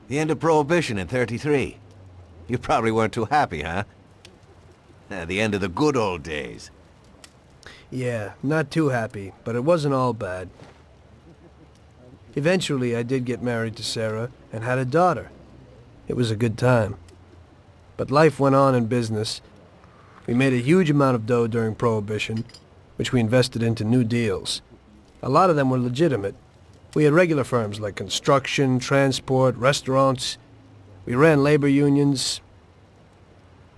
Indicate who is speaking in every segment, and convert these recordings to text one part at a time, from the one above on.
Speaker 1: The end of Prohibition in '33. You probably weren't too happy, huh? The end of the good old days.
Speaker 2: Yeah, not too happy, but it wasn't all bad. Eventually, I did get married to Sarah and had a daughter. It was a good time. But life went on in business. We made a huge amount of dough during Prohibition, which we invested into new deals. A lot of them were legitimate. We had regular firms like construction, transport, restaurants. We ran labor unions.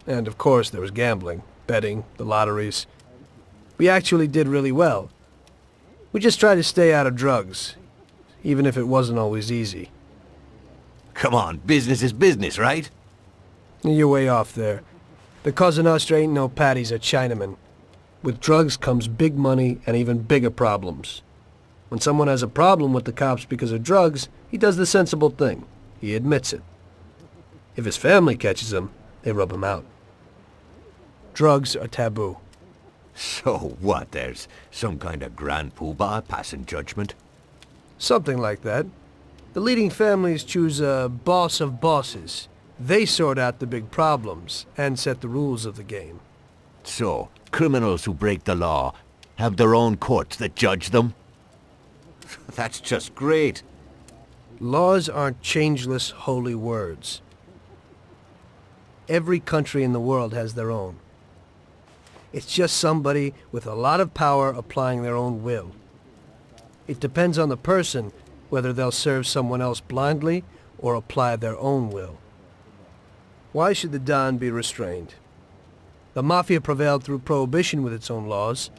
Speaker 2: And of course there was gambling, betting, the lotteries. We actually did really well. We just tried to stay out of drugs, even if it wasn't always easy.
Speaker 1: Come on, business is business, right?
Speaker 2: You're way off there. The Cosa Nostra ain't no patties or Chinamen. With drugs comes big money and even bigger problems. When someone has a problem with the cops because of drugs, he does the sensible thing. He admits it. If his family catches him, they rub him out. Drugs are taboo.
Speaker 1: So what, there's some kind of grand poobah passing judgment?
Speaker 2: Something like that. The leading families choose a boss of bosses. They sort out the big problems and set the rules of the game.
Speaker 1: So, criminals who break the law have their own courts that judge them? That's just great.
Speaker 2: Laws aren't changeless holy words. Every country in the world has their own. It's just somebody with a lot of power applying their own will. It depends on the person whether they'll serve someone else blindly or apply their own will. Why should the Don be restrained? The Mafia prevailed through Prohibition with its own laws.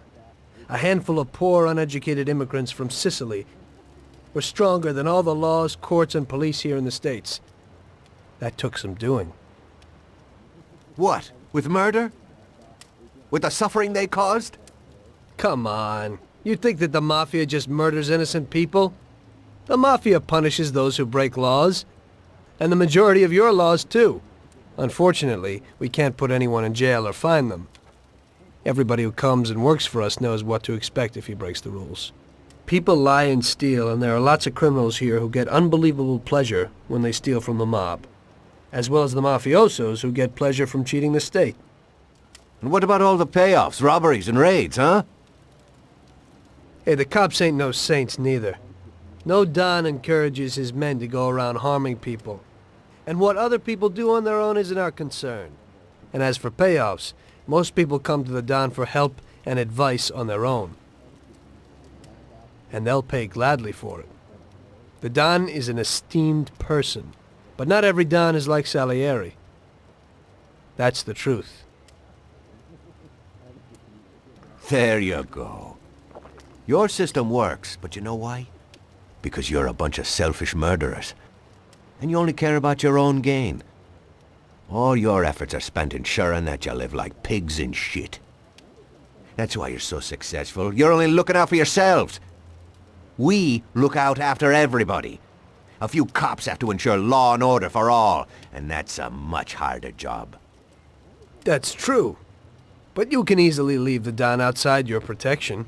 Speaker 2: A handful of poor, uneducated immigrants from Sicily were stronger than all the laws, courts, and police here in the States. That took some doing.
Speaker 1: What? With murder? With the suffering they caused?
Speaker 2: Come on. You think that the Mafia just murders innocent people? The Mafia punishes those who break laws. And the majority of your laws, too. Unfortunately, we can't put anyone in jail or fine them. Everybody who comes and works for us knows what to expect if he breaks the rules. People lie and steal, and there are lots of criminals here who get unbelievable pleasure when they steal from the mob, as well as the mafiosos who get pleasure from cheating the state.
Speaker 1: And what about all the payoffs, robberies, and raids, huh?
Speaker 2: Hey, the cops ain't no saints neither. No Don encourages his men to go around harming people. And what other people do on their own isn't our concern. And as for payoffs, most people come to the Don for help and advice on their own. And they'll pay gladly for it. The Don is an esteemed person, but not every Don is like Salieri. That's the truth.
Speaker 1: There you go. Your system works, but you know why? Because you're a bunch of selfish murderers. And you only care about your own gain. All your efforts are spent ensuring that you live like pigs in shit. That's why you're so successful. You're only looking out for yourselves. We look out after everybody. A few cops have to ensure law and order for all, and that's a much harder job.
Speaker 2: That's true. But you can easily leave the Don outside your protection.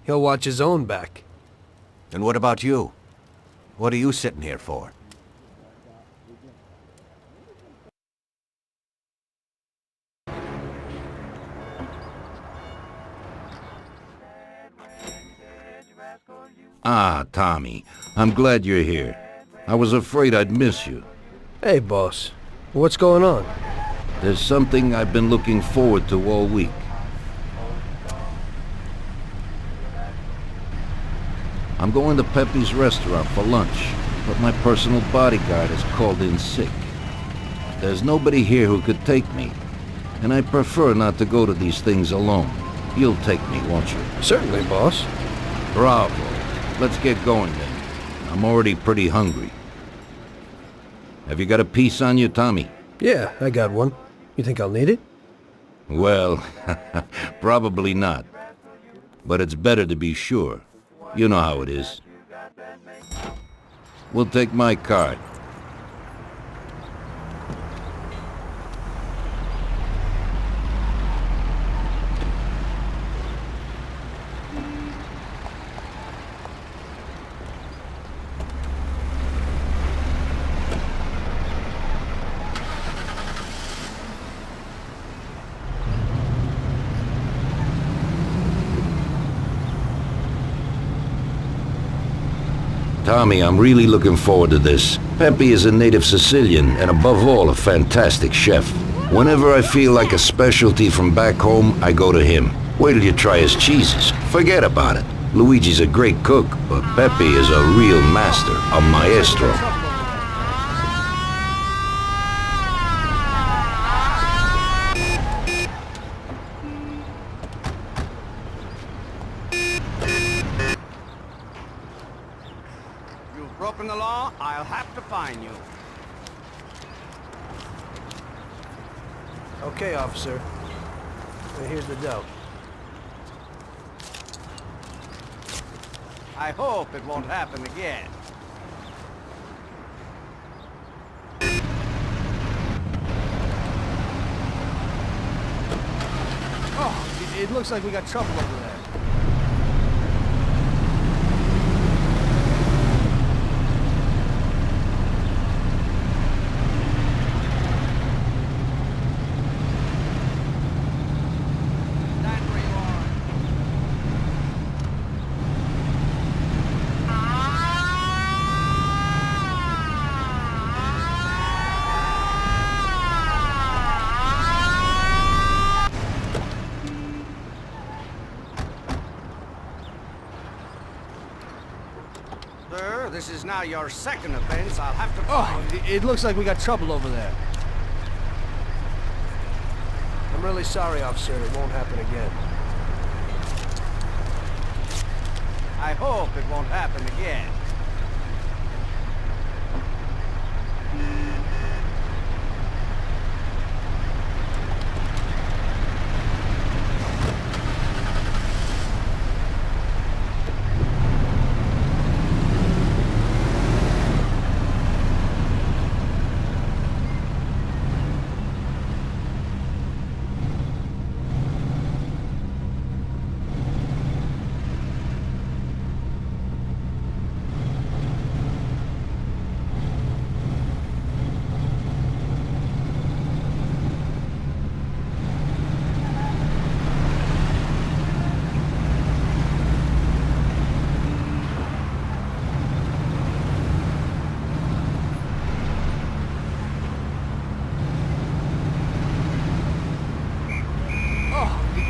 Speaker 2: He'll watch his own back.
Speaker 1: And what about you? What are you sitting here for?
Speaker 3: Ah, Tommy. I'm glad you're here. I was afraid I'd miss you.
Speaker 2: Hey, boss. What's going on?
Speaker 3: There's something I've been looking forward to all week. I'm going to Pepe's restaurant for lunch, but my personal bodyguard has called in sick. There's nobody here who could take me, and I prefer not to go to these things alone. You'll take me, won't you?
Speaker 2: Certainly, boss.
Speaker 3: Bravo. Let's get going then. I'm already pretty hungry. Have you got a piece on you, Tommy?
Speaker 2: Yeah, I got one. You think I'll need it?
Speaker 3: Well, probably not. But it's better to be sure. You know how it is. We'll take my card. Tommy, I'm really looking forward to this. Pepe is a native Sicilian and above all a fantastic chef. Whenever I feel like a specialty from back home, I go to him. Wait till you try his cheeses. Forget about it. Luigi's a great cook, but Pepe is a real master, a maestro.
Speaker 4: You've broken the law, I'll have to fine you.
Speaker 2: Okay, officer. Here's the dough.
Speaker 4: I hope it won't happen again.
Speaker 2: Oh, it looks like we got trouble over there.
Speaker 4: Stand where you are. Sir, this is now your second offense. I'll have to fine you.
Speaker 2: Oh, it looks like we got trouble over there. I'm really sorry, officer. It won't happen again.
Speaker 4: I hope it won't happen again.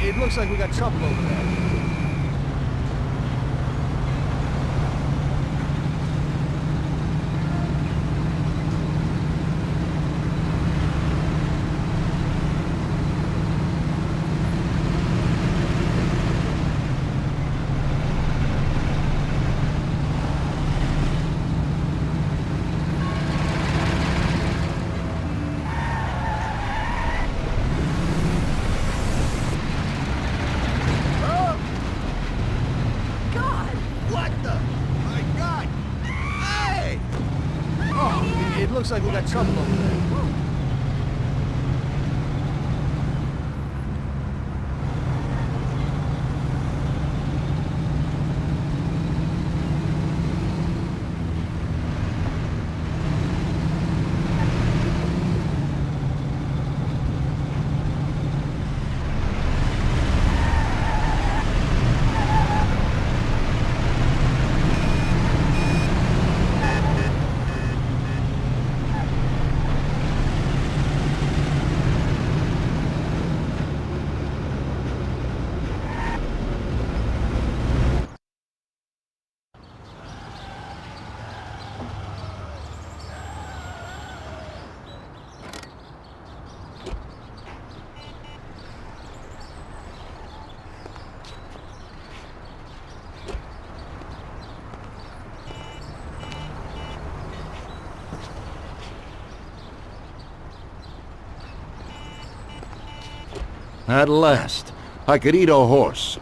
Speaker 2: It looks like we got trouble over there. It looks like we got trouble over there.
Speaker 3: At last, I could eat a horse.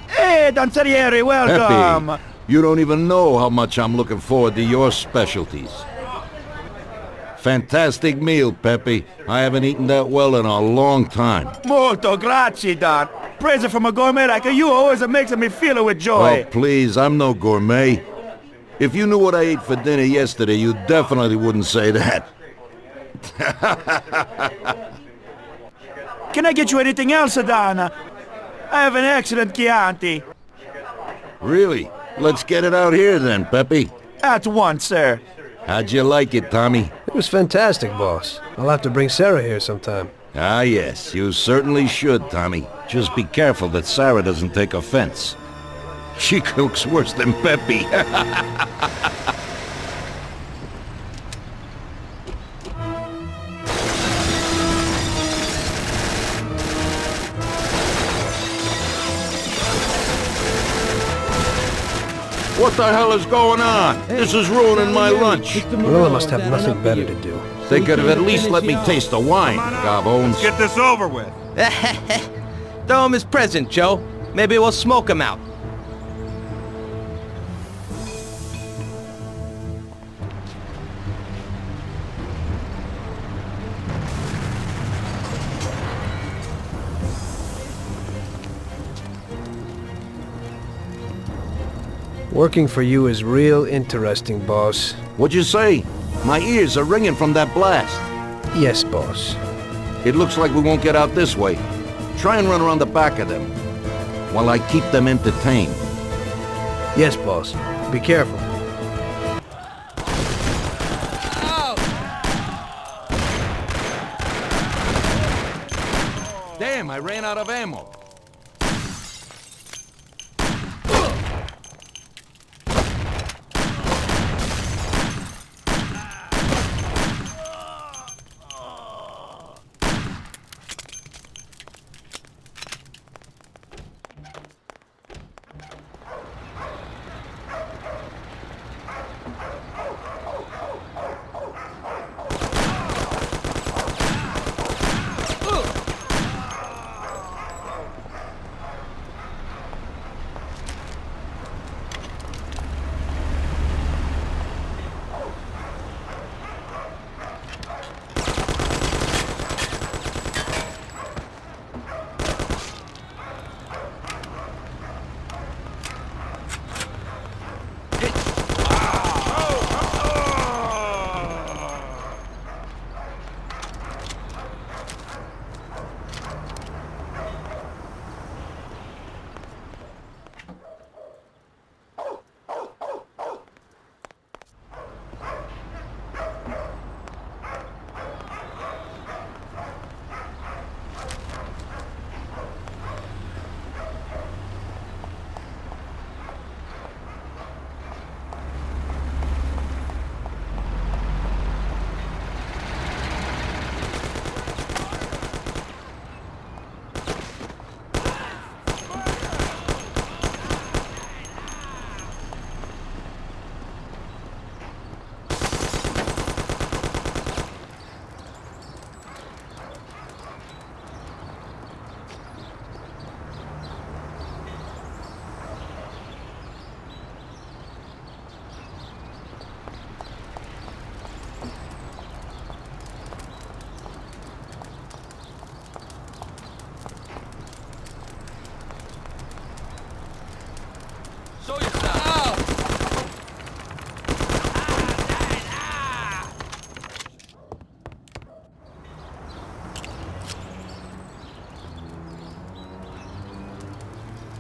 Speaker 5: Hey, Don Salieri, welcome!
Speaker 3: Pepe, you don't even know how much I'm looking forward to your specialties. Fantastic meal, Pepe. I haven't eaten that well in a long time.
Speaker 5: Molto grazie, Don. Praise from a gourmet like you always makes me feel with joy.
Speaker 3: Oh, please, I'm no gourmet. If you knew what I ate for dinner yesterday, you definitely wouldn't say that.
Speaker 5: Can I get you anything else, Don? I have an excellent Chianti.
Speaker 3: Really? Let's get it out here then, Pepe.
Speaker 5: At once, sir.
Speaker 3: How'd you like it, Tommy?
Speaker 2: It was fantastic, boss. I'll have to bring Sarah here sometime.
Speaker 3: Ah, yes, you certainly should, Tommy. Just be careful that Sarah doesn't take offense. She cooks worse than Pepe. What the hell is going on? This is ruining my lunch.
Speaker 2: Marilla must have nothing better to do.
Speaker 3: They could have at least let me taste the wine, Gobbones.
Speaker 5: Get this over with.
Speaker 6: Throw him his present, Joe. Maybe we'll smoke him out.
Speaker 2: Working for you is real interesting, boss.
Speaker 3: What'd you say? My ears are ringing from that blast.
Speaker 2: Yes, boss.
Speaker 3: It looks like we won't get out this way. Try and run around the back of them, while I keep them entertained.
Speaker 2: Yes, boss. Be careful.
Speaker 3: Damn, I ran out of ammo.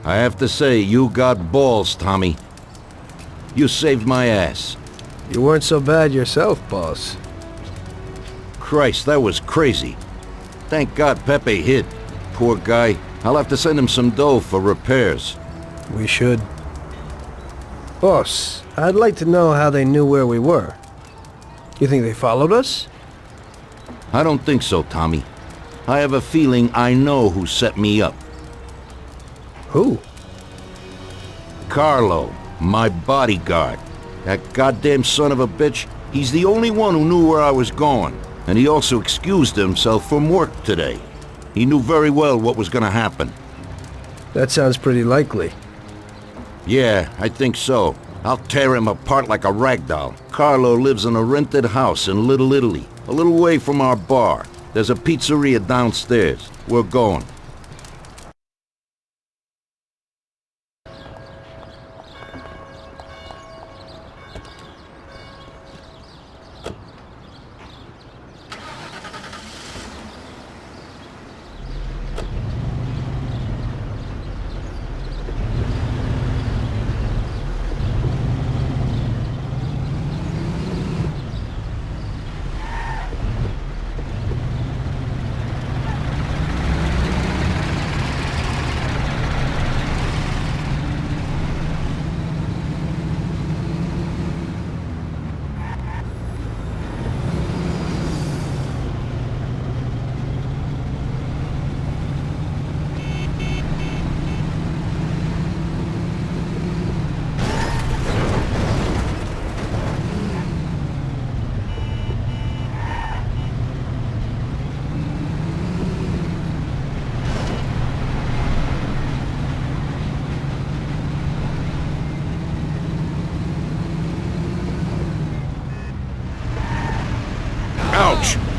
Speaker 3: I have to say, you got balls, Tommy. You saved my ass.
Speaker 2: You weren't so bad yourself, boss.
Speaker 3: Christ, that was crazy. Thank God Pepe hid. Poor guy. I'll have to send him some dough for repairs.
Speaker 2: We should. Boss, I'd like to know how they knew where we were. You think they followed us?
Speaker 3: I don't think so, Tommy. I have a feeling I know who set me up.
Speaker 2: Who?
Speaker 3: Carlo, my bodyguard. That goddamn son of a bitch, he's the only one who knew where I was going. And he also excused himself from work today. He knew very well what was gonna happen.
Speaker 2: That sounds pretty likely.
Speaker 3: Yeah, I think so. I'll tear him apart like a ragdoll. Carlo lives in a rented house in Little Italy, a little way from our bar. There's a pizzeria downstairs. We're going.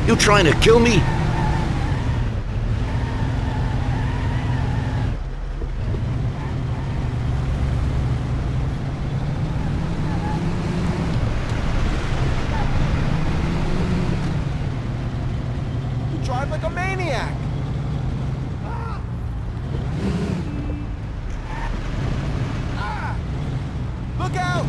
Speaker 3: You trying to kill me?
Speaker 5: You drive like a maniac. Look out!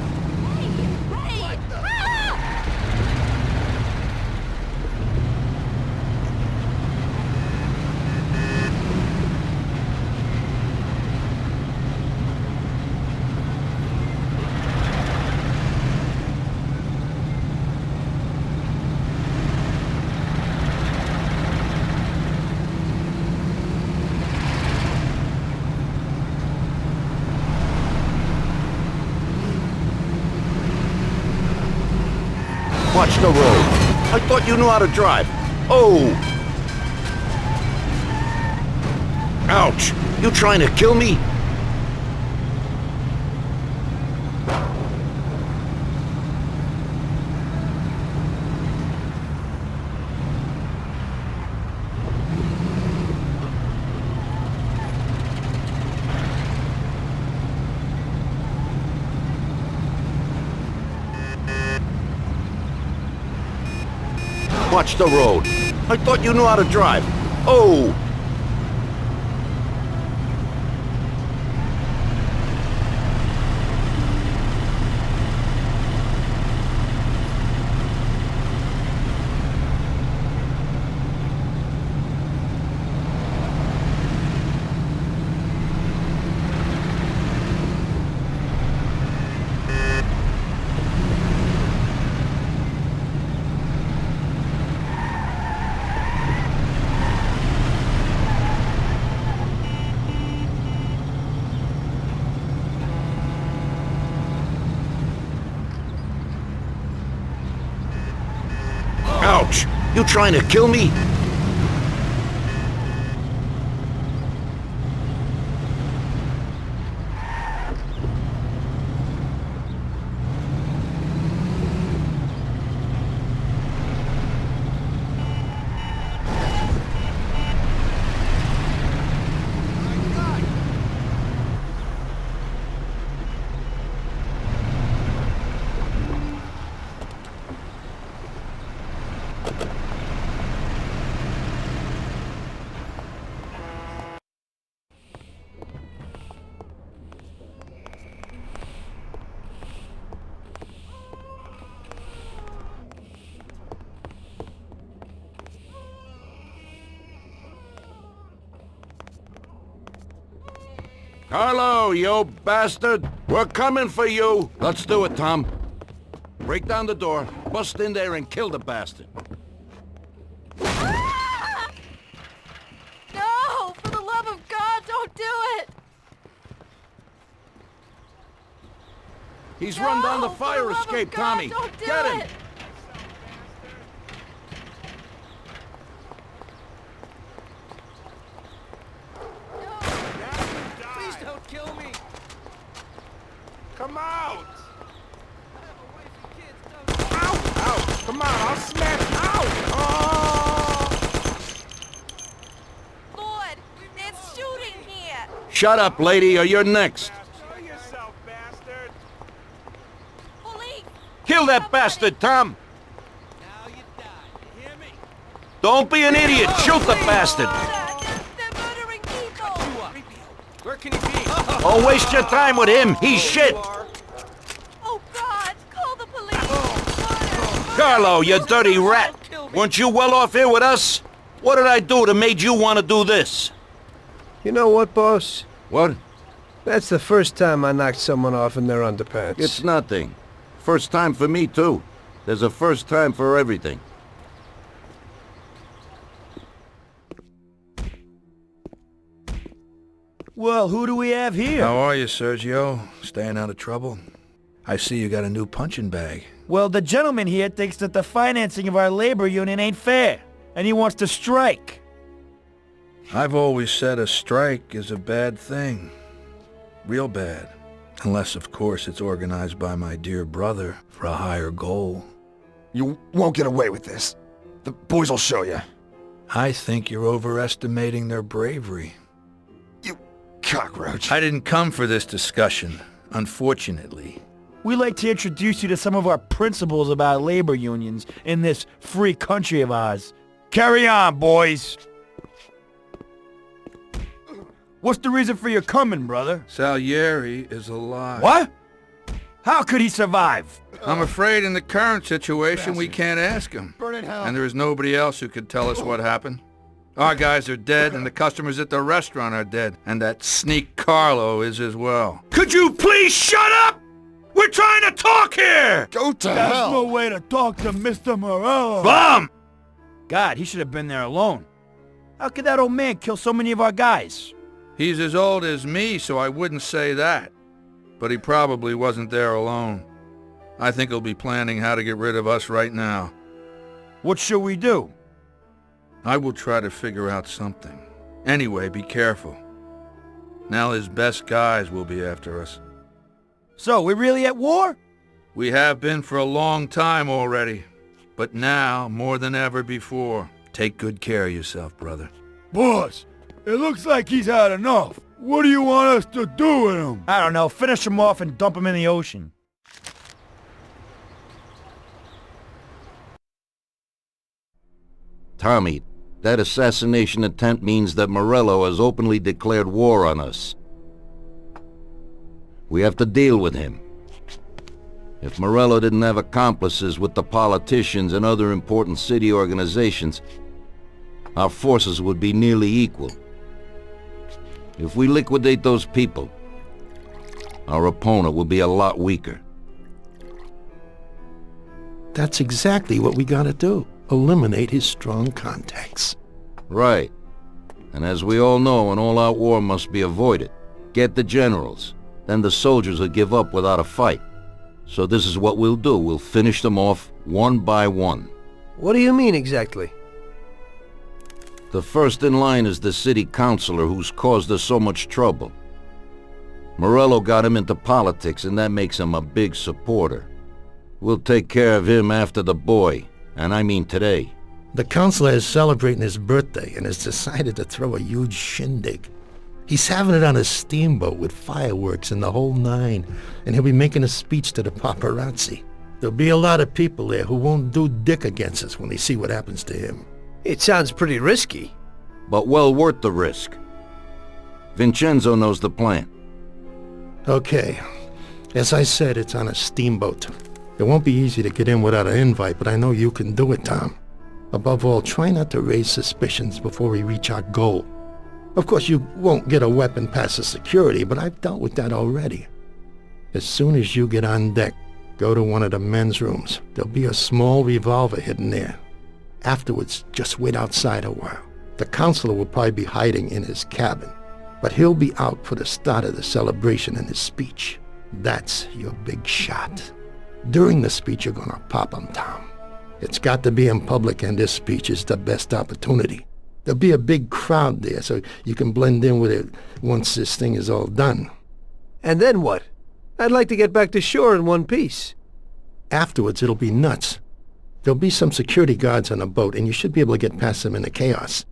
Speaker 3: Watch the road. I thought you knew how to drive. Oh! Ouch! You trying to kill me? Watch the road. I thought you knew how to drive. Oh! Ouch! You trying to kill me? Hello, you bastard! We're coming for you! Let's do it, Tom. Break down the door, bust in there and kill the bastard.
Speaker 7: Ah! No! For the love of God, don't do it!
Speaker 3: He's run down the fire escape, Tommy! Get him!
Speaker 5: Come out! Ow! Ow! Come on, I'll smash out! Oh!
Speaker 7: Lord, there's shooting here!
Speaker 3: Shut up, lady, or you're next!
Speaker 5: Show yourself, bastard!
Speaker 7: Police!
Speaker 3: Kill that bastard, Tom!
Speaker 4: Now you die. You hear me?
Speaker 3: Don't be an idiot! Shoot the bastard!
Speaker 7: They're murdering people!
Speaker 4: Where can he be?
Speaker 3: Don't waste your time with him! He's shit!
Speaker 7: Oh God! Call the police!
Speaker 3: Carlo, you dirty rat! Weren't you well off here with us? What did I do that made you want to do this?
Speaker 2: You know what, boss?
Speaker 3: What?
Speaker 2: That's the first time I knocked someone off in their underpants.
Speaker 3: It's nothing. First time for me, too. There's a first time for everything.
Speaker 5: Well, who do we have here?
Speaker 8: How are you, Sergio? Staying out of trouble? I see you got a new punching bag.
Speaker 5: Well, the gentleman here thinks that the financing of our labor union ain't fair, and he wants to strike.
Speaker 8: I've always said a strike is a bad thing. Real bad. Unless, of course, it's organized by my dear brother for a higher goal.
Speaker 9: You won't get away with this. The boys will show you.
Speaker 8: I think you're overestimating their bravery.
Speaker 9: You cockroach.
Speaker 8: I didn't come for this discussion, unfortunately.
Speaker 5: We'd like to introduce you to some of our principles about labor unions in this free country of ours. Carry on, boys. What's the reason for your coming, brother?
Speaker 8: Salieri is alive.
Speaker 5: What? How could he survive?
Speaker 8: I'm afraid in the current situation we can't ask him.
Speaker 9: Burn in hell.
Speaker 8: And there is nobody else who could tell us what happened. Our guys are dead, and the customers at the restaurant are dead. And that sneak Carlo is as well.
Speaker 5: Could you please shut up? We're trying to talk here!
Speaker 9: Go to
Speaker 5: There's
Speaker 9: hell.
Speaker 5: no way to talk to Mr. Morello.
Speaker 8: Bum!
Speaker 5: God, he should have been there alone. How could that old man kill so many of our guys?
Speaker 8: He's as old as me, so I wouldn't say that. But he probably wasn't there alone. I think he'll be planning how to get rid of us right now.
Speaker 5: What should we do?
Speaker 8: I will try to figure out something. Anyway, be careful. Now his best guys will be after us.
Speaker 5: So, we're really at war?
Speaker 8: We have been for a long time already. But now, more than ever before, take good care of yourself, brother.
Speaker 5: Boss, it looks like he's had enough. What do you want us to do with him? I don't know. Finish him off and dump him in the ocean.
Speaker 3: Tommy, that assassination attempt means that Morello has openly declared war on us. We have to deal with him. If Morello didn't have accomplices with the politicians and other important city organizations, our forces would be nearly equal. If we liquidate those people, our opponent will be a lot weaker.
Speaker 10: That's exactly what we gotta do. Eliminate his strong contacts.
Speaker 3: Right. And as we all know, an all-out war must be avoided. Get the generals. Then the soldiers will give up without a fight. So this is what we'll do. We'll finish them off one by one.
Speaker 2: What do you mean exactly?
Speaker 3: The first in line is the city councilor who's caused us so much trouble. Morello got him into politics, and that makes him a big supporter. We'll take care of him after the boy, and I mean today.
Speaker 10: The councilor is celebrating his birthday and has decided to throw a huge shindig. He's having it on a steamboat with fireworks and the whole nine, and he'll be making a speech to the paparazzi. There'll be a lot of people there who won't do dick against us when they see what happens to him.
Speaker 2: It sounds pretty risky.
Speaker 3: But well worth the risk. Vincenzo knows the plan.
Speaker 10: Okay. As I said, it's on a steamboat. It won't be easy to get in without an invite, but I know you can do it, Tom. Above all, try not to raise suspicions before we reach our goal. Of course, you won't get a weapon past the security, but I've dealt with that already. As soon as you get on deck, go to one of the men's rooms. There'll be a small revolver hidden there. Afterwards, just wait outside a while. The counselor will probably be hiding in his cabin, but he'll be out for the start of the celebration and his speech. That's your big shot. During the speech, you're gonna pop him, Tom. It's got to be in public, and this speech is the best opportunity. There'll be a big crowd there, so you can blend in with it once this thing is all done.
Speaker 2: And then what? I'd like to get back to shore in one piece.
Speaker 10: Afterwards, it'll be nuts. There'll be some security guards on the boat, and you should be able to get past them in the chaos.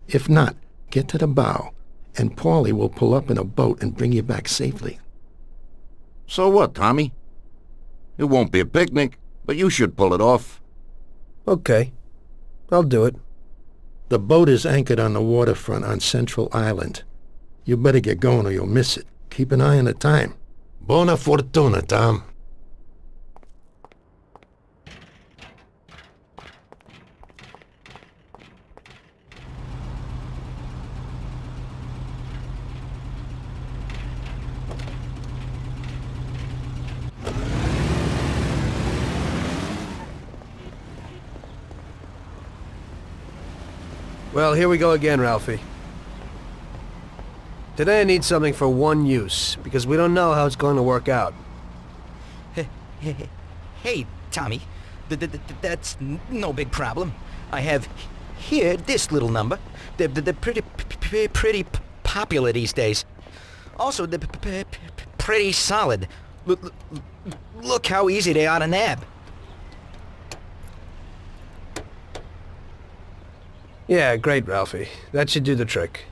Speaker 10: If not, get to the bow, and Paulie will pull up in a boat and bring you back safely.
Speaker 3: So what, Tommy? It won't be a picnic, but you should pull it off.
Speaker 2: Okay. I'll do it.
Speaker 10: The boat is anchored on the waterfront on Central Island. You better get going or you'll miss it. Keep an eye on the time. Buona fortuna, Tom.
Speaker 2: Well, here we go again, Ralphie. Today I need something for one use, because we don't know how it's going to work out.
Speaker 11: Hey, Tommy. That's no big problem. I have here this little number. They're pretty popular these days. Also, they're pretty solid. Look how easy they are to nab.
Speaker 2: Yeah, great, Ralphie. That should do the trick.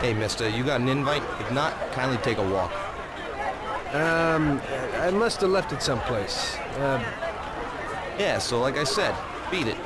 Speaker 6: Hey, mister, you got an invite? If not, kindly take a walk.
Speaker 2: I must have left it someplace.
Speaker 6: Yeah, so like I said, beat it.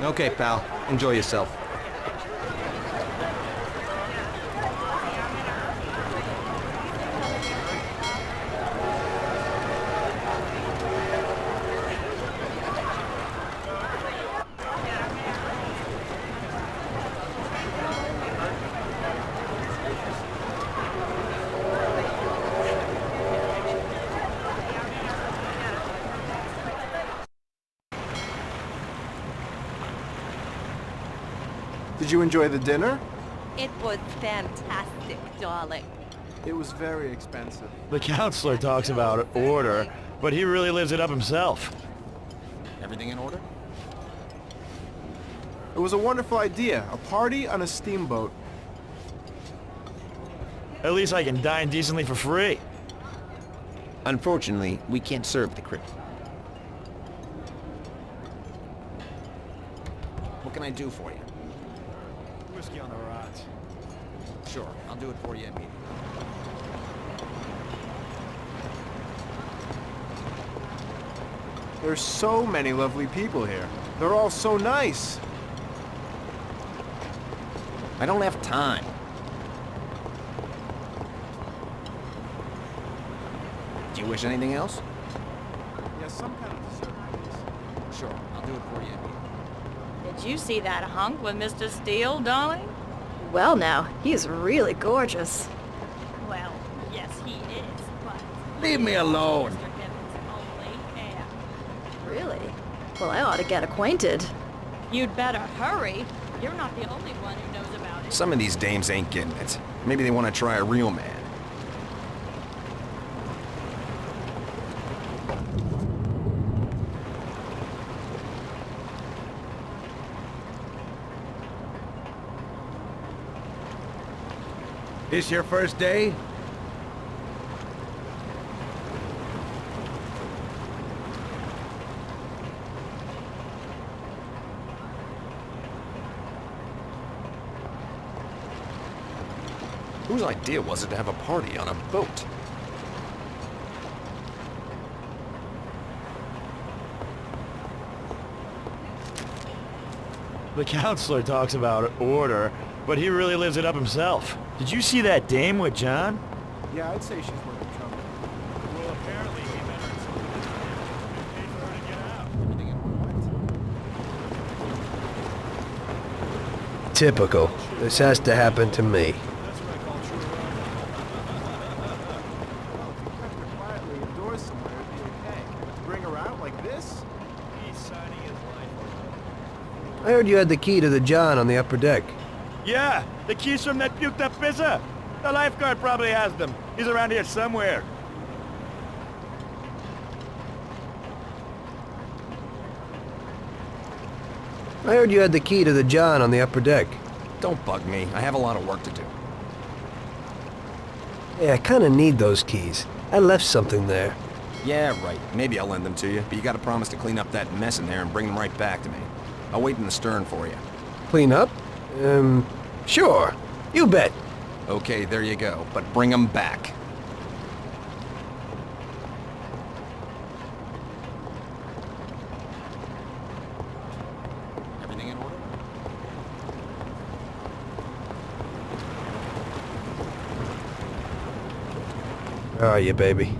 Speaker 6: Okay, pal. Enjoy yourself.
Speaker 12: Did you enjoy the dinner?
Speaker 7: It was fantastic, darling.
Speaker 12: It was very expensive.
Speaker 5: The counselor talks about order, but he really lives it up himself.
Speaker 9: Everything in order?
Speaker 12: It was a wonderful idea. A party on a steamboat.
Speaker 5: At least I can dine decently for free.
Speaker 9: Unfortunately, we can't serve the crew. What can I do for you?
Speaker 5: Whiskey on the rocks.
Speaker 9: Sure, I'll do it for you immediately.
Speaker 12: There's so many lovely people here. They're all so nice.
Speaker 9: I don't have time. Do you wish anything else?
Speaker 12: Yes, some kind of dessert, please.
Speaker 9: Sure, I'll do it for you immediately.
Speaker 7: Did you see that hunk with Mr. Steele, darling? Well now, he's really gorgeous. Well, yes he is, but...
Speaker 3: Leave me alone.
Speaker 7: Mr. Gibbons' only heir. Really? Well, I ought to get acquainted. You'd better hurry. You're not the only one who knows about it.
Speaker 9: Some of these dames ain't getting it. Maybe they want to try a real man.
Speaker 1: This your first day?
Speaker 9: Whose idea was it to have a party on a boat?
Speaker 5: The counselor talks about order, but he really lives it up himself. Did you see that dame with John?
Speaker 12: Yeah, I'd say she's worth trouble.
Speaker 5: Well, apparently he met her in some paid for her to get out.
Speaker 2: Typical. This has to happen to me.
Speaker 5: That's what I call true
Speaker 12: Kept her quietly indoors somewhere, it'd be okay. But to bring her out like this?
Speaker 5: He's signing his life.
Speaker 2: I heard you had the key to the John on the upper deck.
Speaker 5: Yeah, the keys from that puked up pizza. The lifeguard probably has them. He's around here somewhere.
Speaker 2: I heard you had the key to the John on the upper deck.
Speaker 9: Don't bug me. I have a lot of work to do.
Speaker 2: Hey, I kinda need those keys. I left something there.
Speaker 9: Yeah, right. Maybe I'll lend them to you, but you gotta promise to clean up that mess in there and bring them right back to me. I'll wait in the stern for you.
Speaker 2: Clean up? Sure. You bet.
Speaker 9: Okay, there you go. But bring them back. Everything in order?
Speaker 2: Where are you, baby?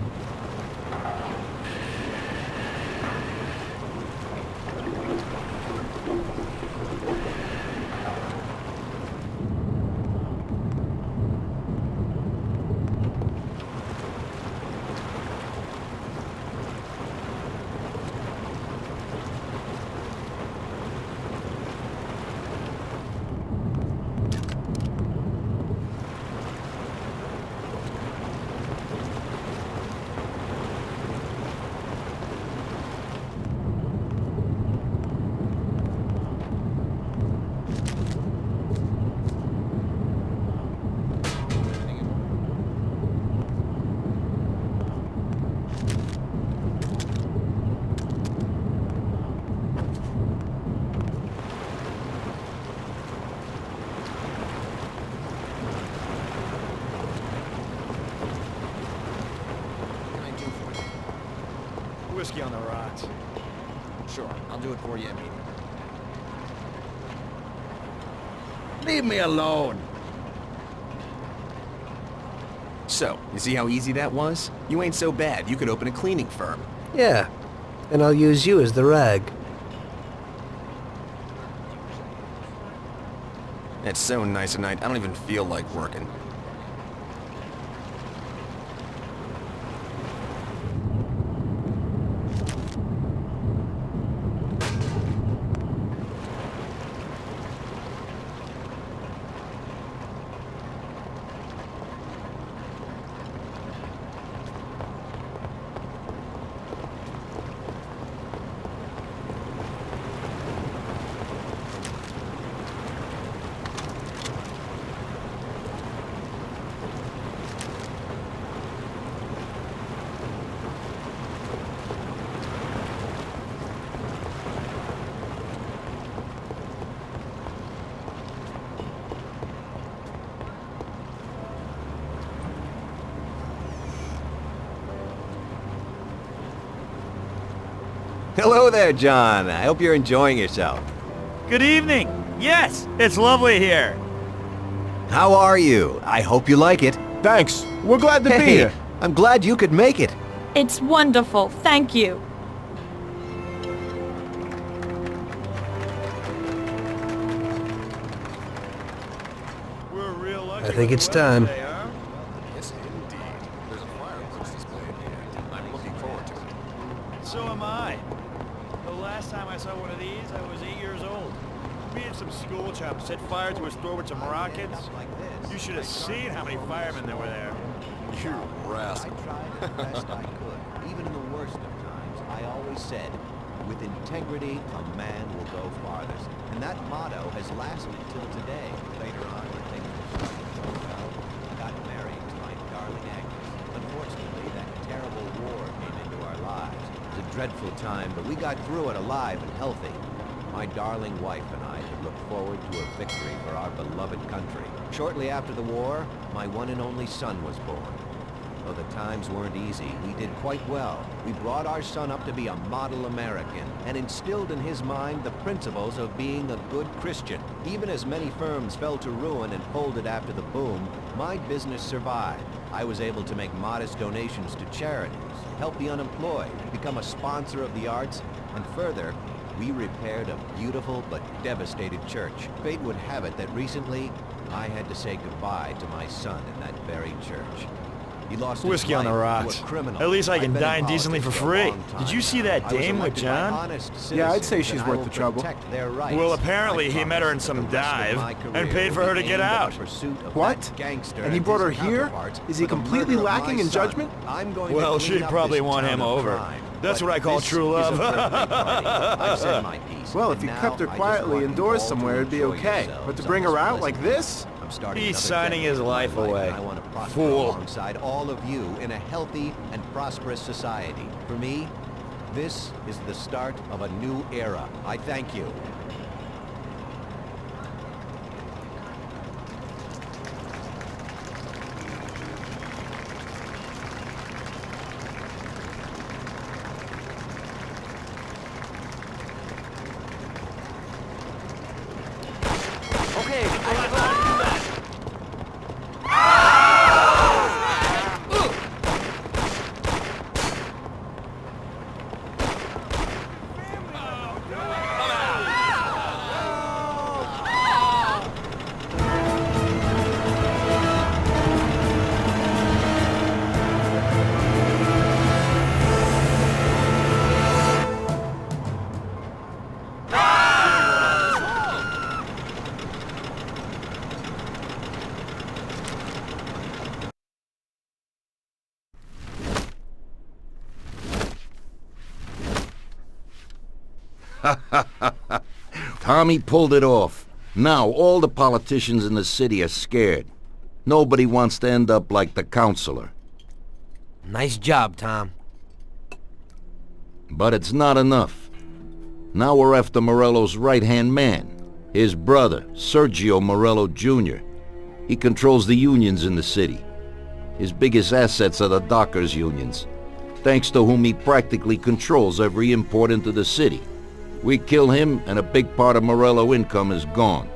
Speaker 5: Whiskey on the rocks.
Speaker 9: Sure, I'll do it for you immediately.
Speaker 3: Leave me alone.
Speaker 9: So, you see how easy that was? You ain't so bad. You could open a cleaning firm.
Speaker 2: Yeah. And I'll use you as the rag.
Speaker 9: It's so nice at night, I don't even feel like working.
Speaker 1: Hello there, John. I hope you're enjoying yourself.
Speaker 5: Good evening. Yes, it's lovely here.
Speaker 1: How are you? I hope you like it.
Speaker 12: Thanks. We're glad to be here.
Speaker 1: I'm glad you could make it.
Speaker 7: It's wonderful, thank you.
Speaker 2: I think it's time.
Speaker 9: Yes, indeed. There's a fireworks display in here. I'm looking forward to it.
Speaker 5: So am I. The last time I saw one of these, I was 8 years old. Me and some school chums set fire to a store with some rockets. You should have seen how many firemen there were there.
Speaker 9: You rascal.
Speaker 1: I tried as best I could. Even in the worst of times, I always said, with integrity, a man will go farthest. And that motto has lasted till today. Later on, when things were starting to go well, I got married to my darling Agnes. Unfortunately, that terrible war came into our lives. It was a dreadful time, but we got through it alive and healthy. My darling wife and I had looked forward to a victory for our beloved country. Shortly after the war, my one and only son was born. Though the times weren't easy, we did quite well. We brought our son up to be a model American and instilled in his mind the principles of being a good Christian. Even as many firms fell to ruin and folded after the boom, my business survived. I was able to make modest donations to charities, help the unemployed, become a sponsor of the arts, and further, we repaired a beautiful but devastated church. Fate would have it that recently, I had to say goodbye to my son in that very church. He lost
Speaker 5: Whiskey on the rocks. At least I can dine decently for free. Did you see that dame with John?
Speaker 12: Yeah, I'd say she's worth the trouble.
Speaker 5: Well, apparently he met her in some dive and paid for her to get out.
Speaker 12: What? And he brought her here? Is he completely lacking in judgment?
Speaker 5: Well, she'd probably want him over. That's what I call true love.
Speaker 12: Well, if you kept her quietly indoors somewhere, it'd be okay. But to bring her out like this?
Speaker 5: He's signing his life away.
Speaker 1: I want to prosper
Speaker 5: Fool.
Speaker 1: alongside all of you in a healthy and prosperous society. For me, this is the start of a new era. I thank you.
Speaker 3: Tommy pulled it off. Now all the politicians in the city are scared. Nobody wants to end up like the counselor.
Speaker 11: Nice job, Tom.
Speaker 3: But it's not enough. Now we're after Morello's right-hand man, his brother, Sergio Morello Jr. He controls the unions in the city. His biggest assets are the dockers' unions, thanks to whom he practically controls every import into the city. We kill him, and a big part of Morello income is gone.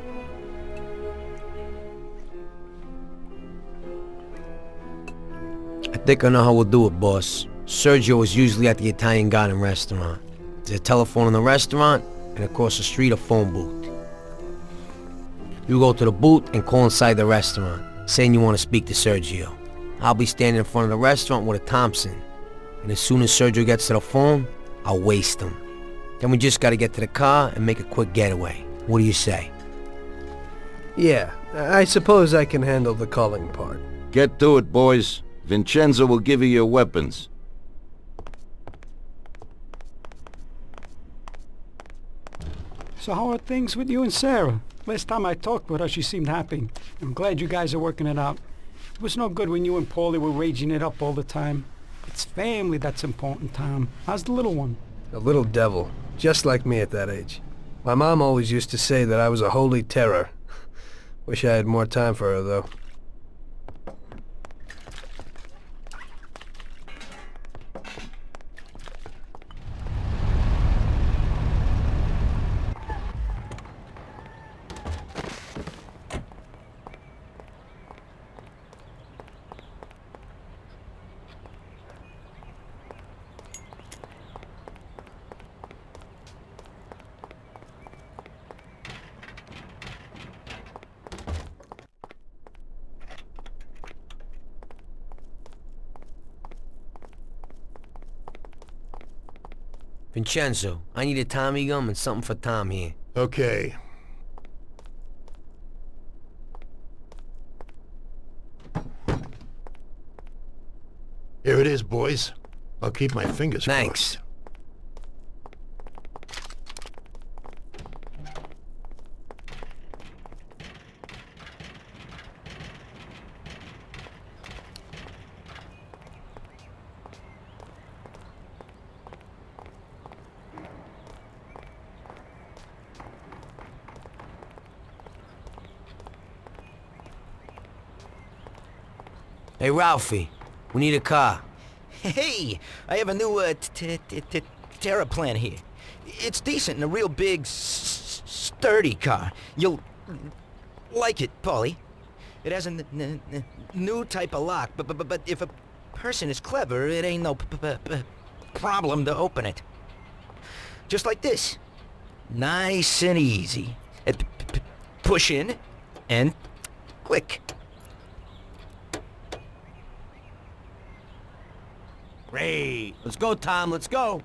Speaker 11: I think I know how we'll do it, boss. Sergio is usually at the Italian Garden restaurant. There's a telephone in the restaurant, and across the street a phone booth. You go to the booth and call inside the restaurant, saying you want to speak to Sergio. I'll be standing in front of the restaurant with a Thompson, and as soon as Sergio gets to the phone, I'll waste him. Then we just gotta get to the car and make a quick getaway. What do you say?
Speaker 2: Yeah, I suppose I can handle the calling part.
Speaker 3: Get to it, boys. Vincenzo will give you your weapons.
Speaker 13: So how are things with you and Sarah? Last time I talked with her, she seemed happy. I'm glad you guys are working it out. It was no good when you and Paulie were raging it up all the time. It's family that's important, Tom. How's the little one?
Speaker 2: A little devil, just like me at that age. My mom always used to say that I was a holy terror. Wish I had more time for her, though.
Speaker 14: Vincenzo, I need a Tommy gun and something for Tom here.
Speaker 10: Okay. Here it is, boys. I'll keep my fingers
Speaker 14: Thanks.
Speaker 10: crossed.
Speaker 14: Hey, Ralphie, we need a car.
Speaker 11: Hey, I have a new Terra plan here. It's decent and a real big, sturdy car. You'll like it, Paulie. It has a new type of lock, but if a person is clever, it ain't no problem to open it. Just like this. Nice and easy. Push in and click.
Speaker 1: Great. Let's go, Tom. Let's go.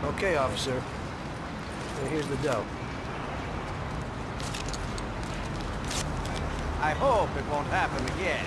Speaker 2: Okay, officer. And here's the dough.
Speaker 4: I hope it won't happen again.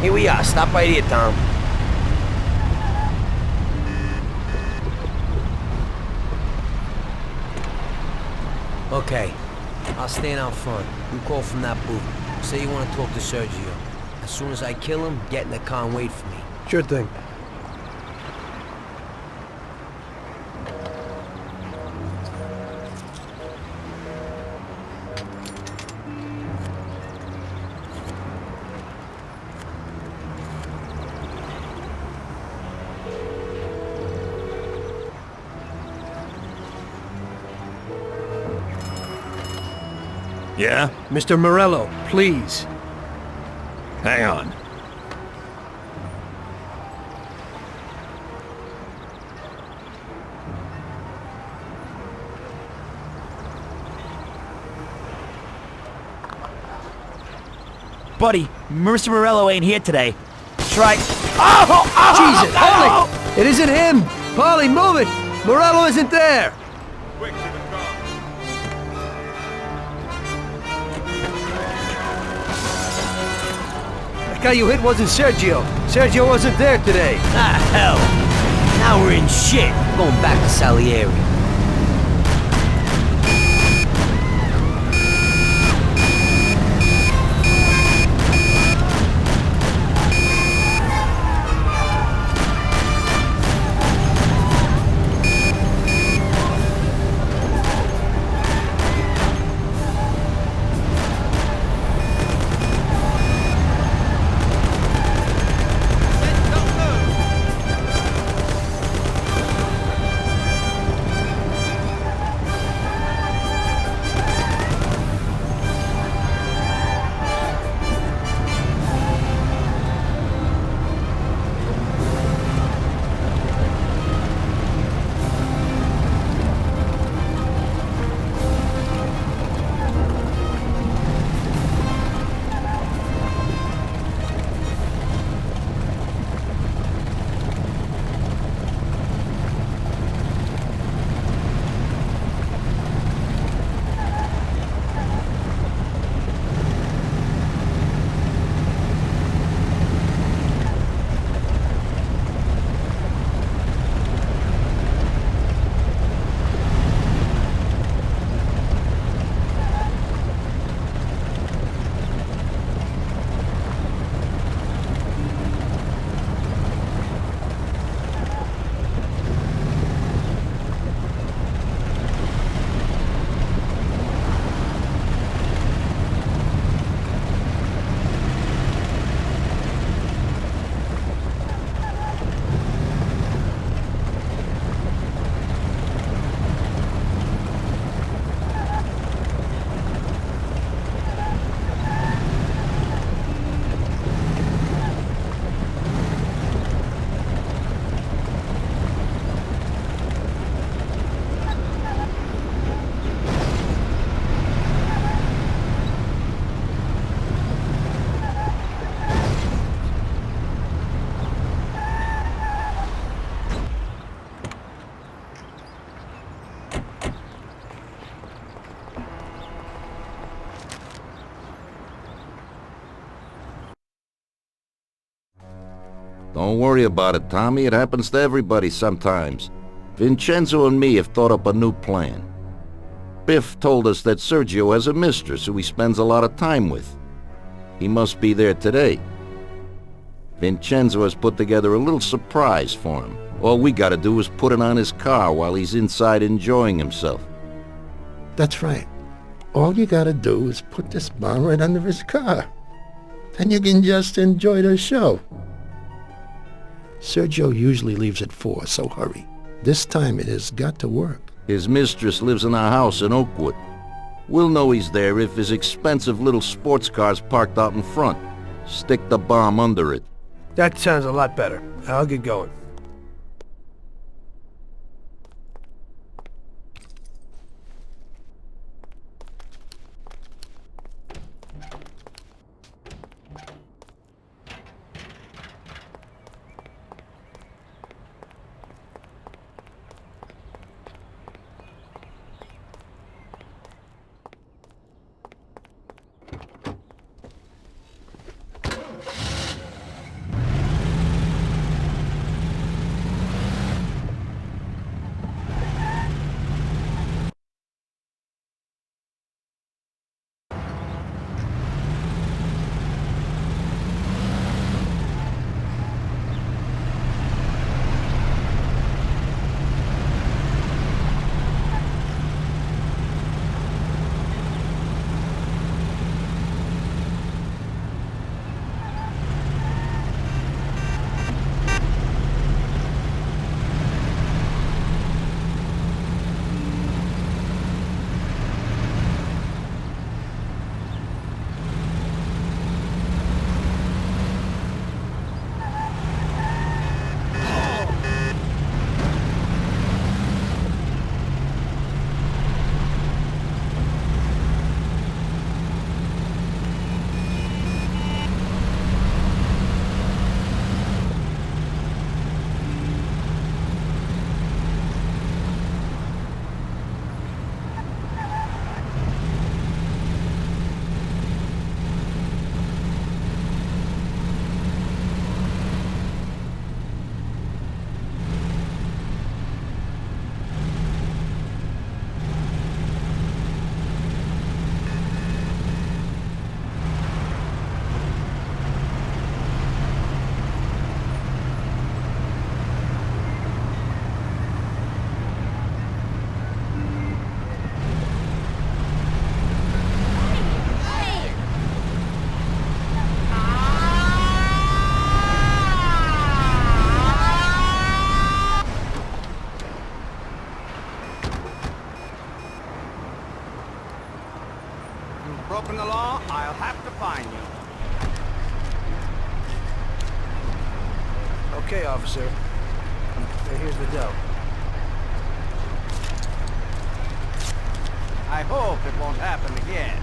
Speaker 14: Here we are. Stop right here, Tom. Okay. I'll stand out front. You call from that booth. Say you want to talk to Sergio. As soon as I kill him, get in the car and wait for me.
Speaker 2: Sure thing.
Speaker 9: Yeah?
Speaker 2: Mr. Morello, please.
Speaker 9: Hang on.
Speaker 6: Buddy, Mr. Morello ain't here today. Try...
Speaker 2: Jesus, Polly! It isn't him! Polly, move it! Morello isn't there!
Speaker 5: Quick to the car.
Speaker 2: The guy you hit wasn't Sergio. Sergio wasn't there today.
Speaker 14: Ah, hell. Now we're in shit. Going back to Salieri.
Speaker 3: Don't worry about it, Tommy. It happens to everybody sometimes. Vincenzo and me have thought up a new plan. Biff told us that Sergio has a mistress who he spends a lot of time with. He must be there today. Vincenzo has put together a little surprise for him. All we gotta do is put it on his car while he's inside enjoying himself.
Speaker 10: That's right. All you gotta do is put this bomb right under his car. Then you can just enjoy the show. Sergio usually leaves at 4, so hurry. This time it has got to work.
Speaker 3: His mistress lives in a house in Oakwood. We'll know he's there if his expensive little sports car's parked out in front. Stick the bomb under it.
Speaker 2: That sounds a lot better. I'll get going.
Speaker 4: Broken the law, I'll have to fine you.
Speaker 2: Okay, officer. Here's the dough.
Speaker 4: I hope it won't happen again.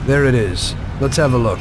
Speaker 2: There it is. Let's have a look.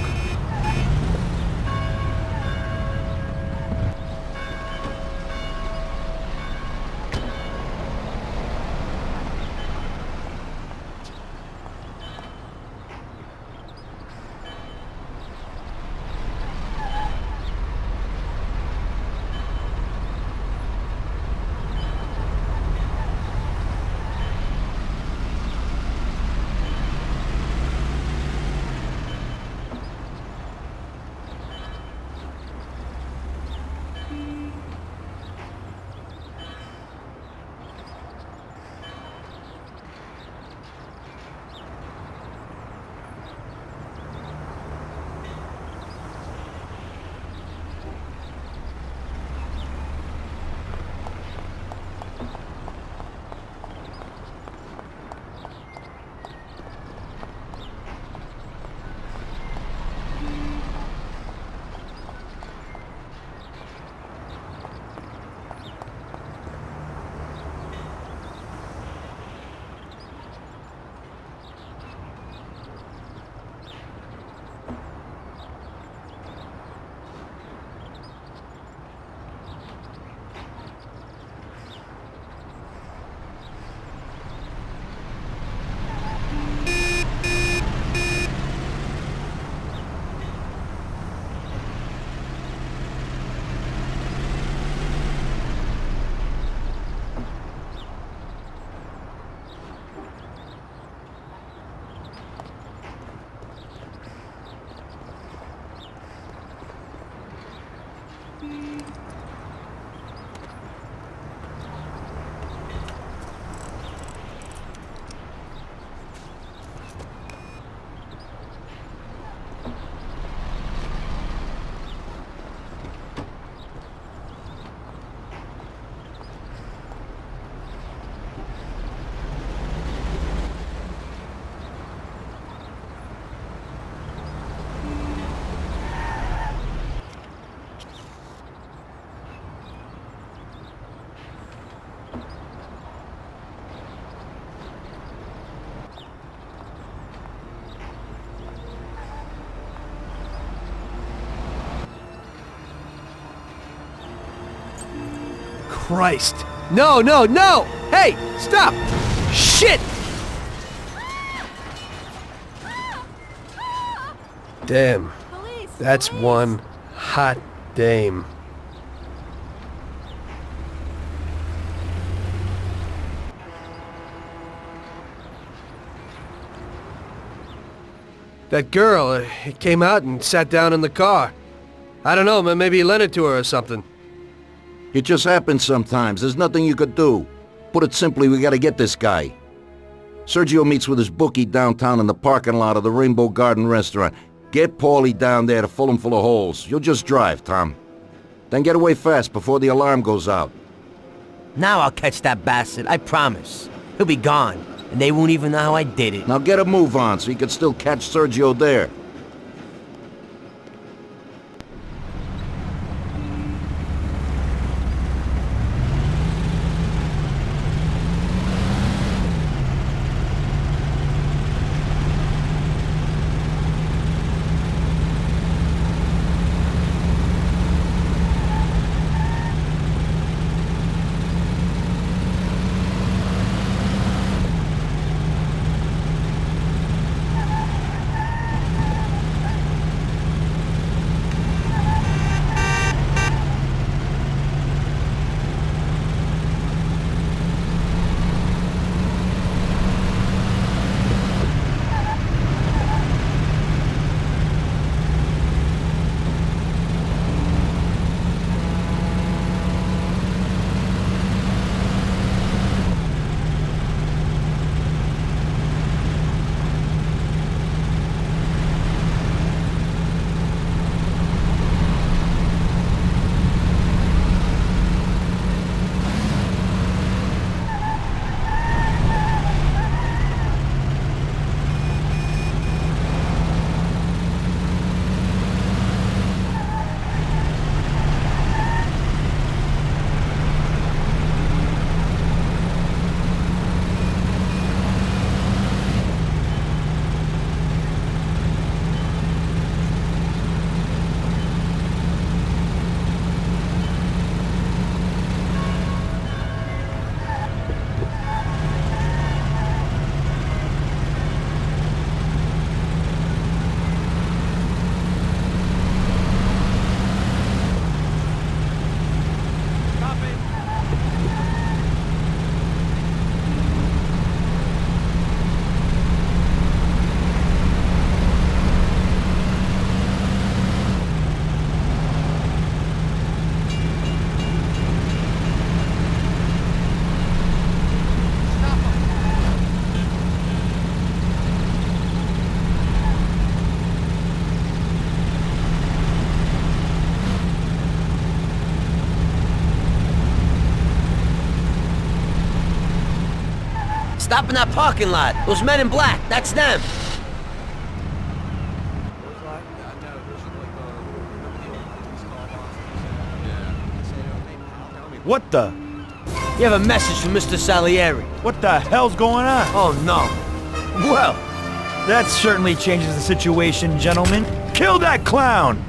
Speaker 2: Christ. No, no, no! Hey, stop! Shit! Damn. That's one hot dame. That girl came out and sat down in the car. I don't know, maybe he lent it to her or something.
Speaker 3: It just happens sometimes. There's nothing you could do. Put it simply, we gotta get this guy. Sergio meets with his bookie downtown in the parking lot of the Rainbow Garden restaurant. Get Paulie down there to fill him full of holes. You'll just drive, Tom. Then get away fast before the alarm goes out.
Speaker 14: Now I'll catch that bastard, I promise. He'll be gone, and they won't even know how I did it.
Speaker 3: Now get a move on so you can still catch Sergio there.
Speaker 14: Stop in that parking lot. Those men in black, that's them.
Speaker 5: What the?
Speaker 14: You have a message from Mr. Salieri.
Speaker 5: What the hell's going on?
Speaker 14: Oh, no.
Speaker 5: Well, that certainly changes the situation, gentlemen. Kill that clown!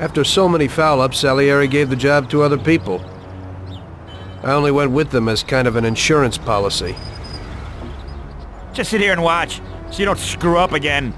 Speaker 2: After so many foul-ups, Salieri gave the job to other people. I only went with them as kind of an insurance policy.
Speaker 5: Just sit here and watch, so you don't screw up again.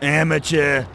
Speaker 5: Amateur.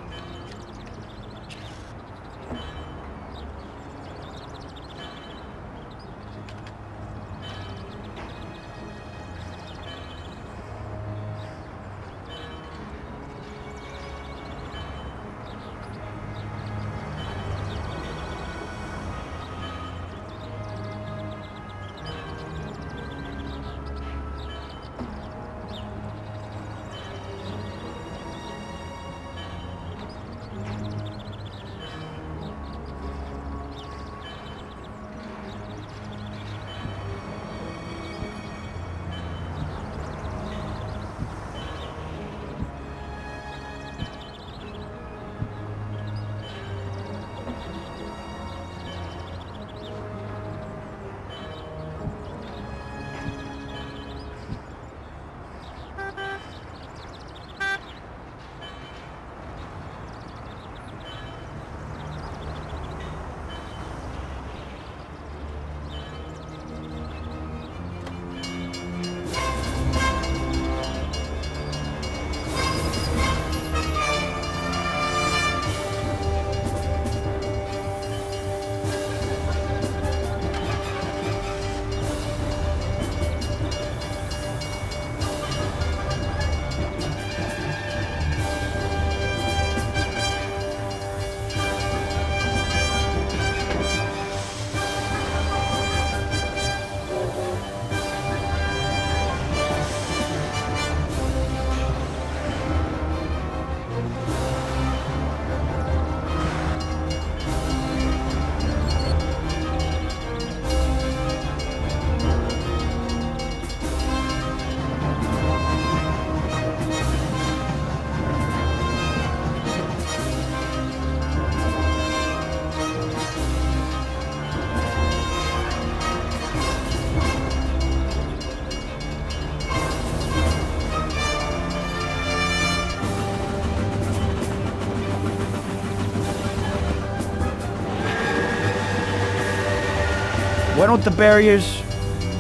Speaker 5: Why don't the barriers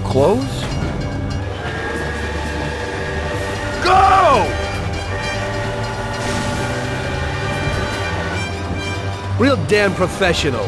Speaker 5: close? Go!
Speaker 2: Real damn professional.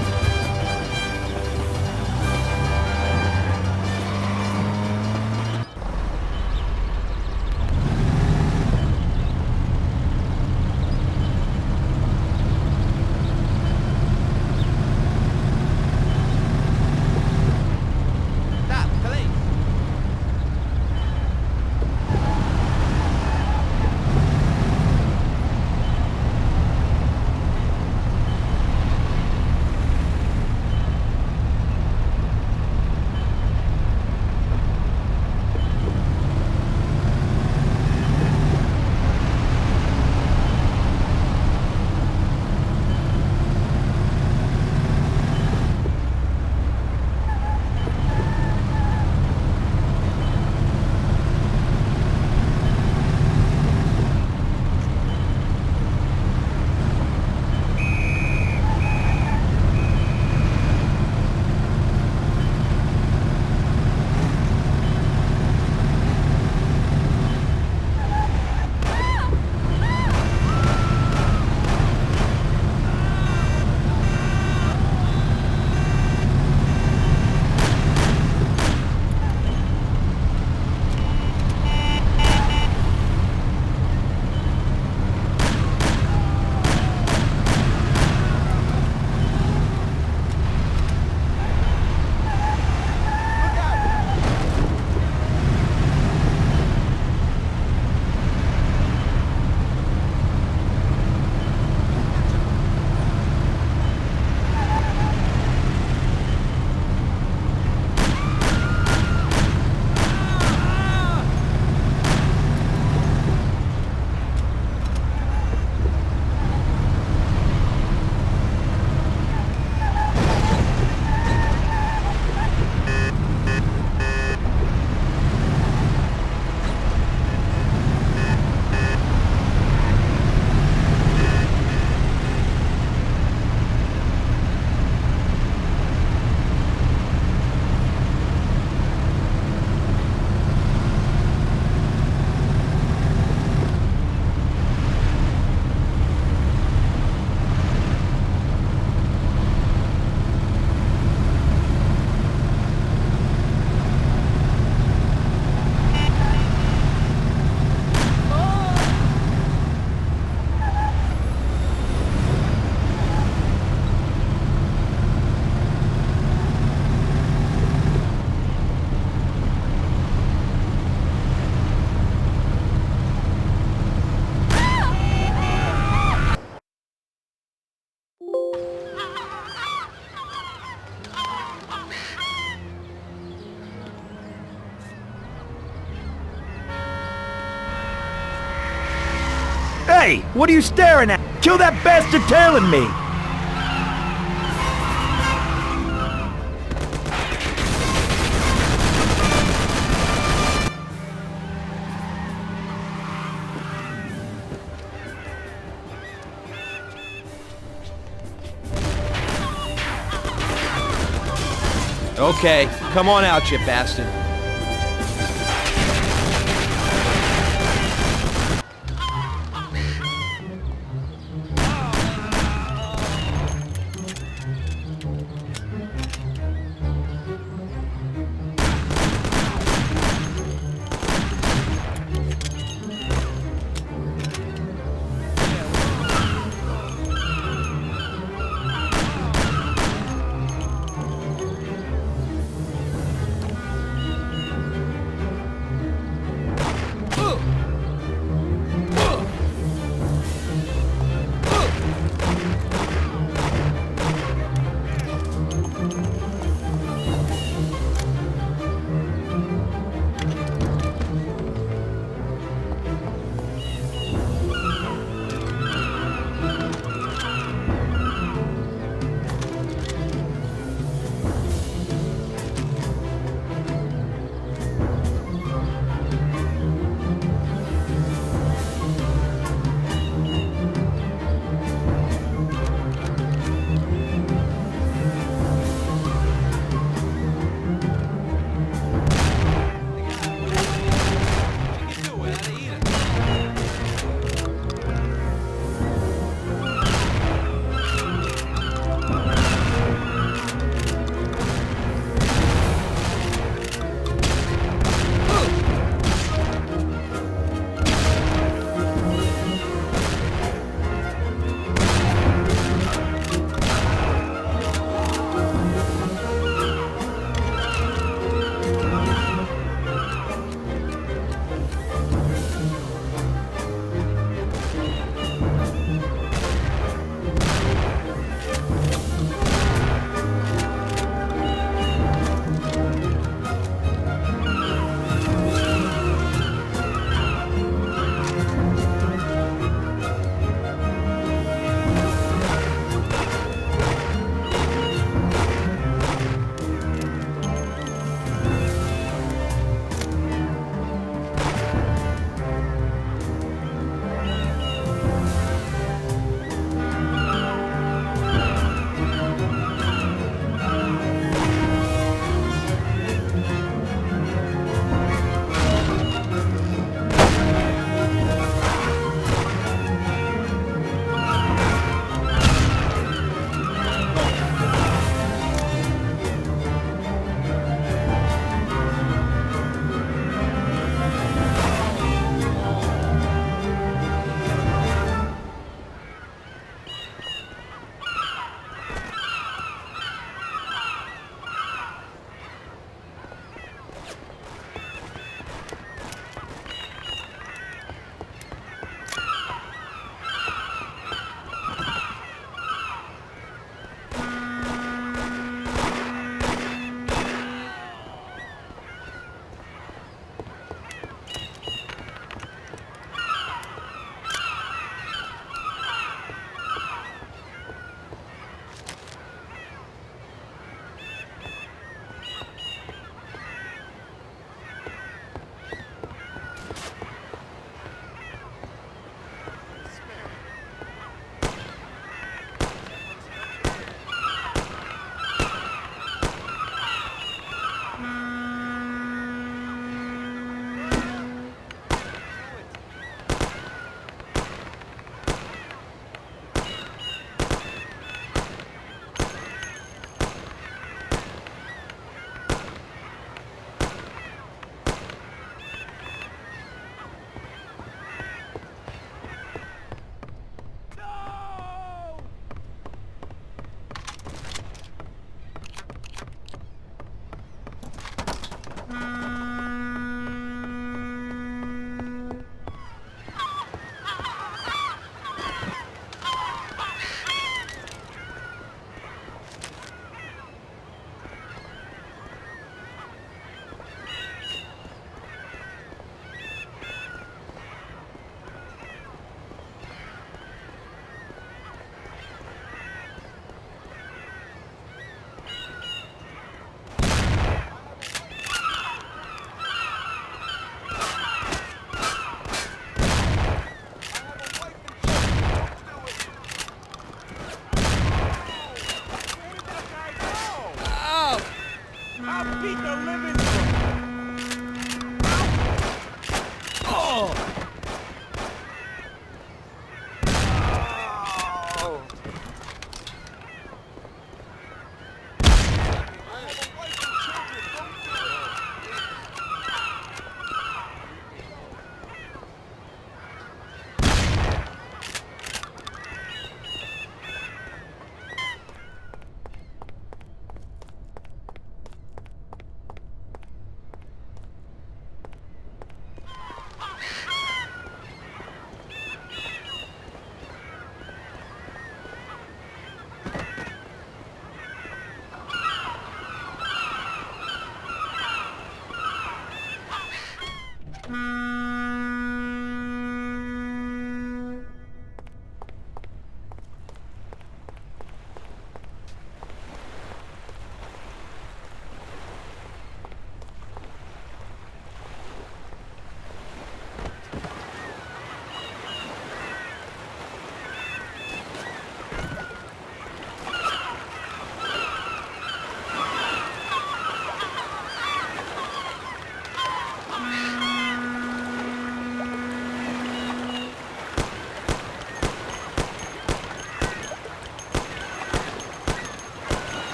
Speaker 5: Hey! What are you staring at? Kill that bastard tailing me!
Speaker 6: Okay, come on out, you bastard.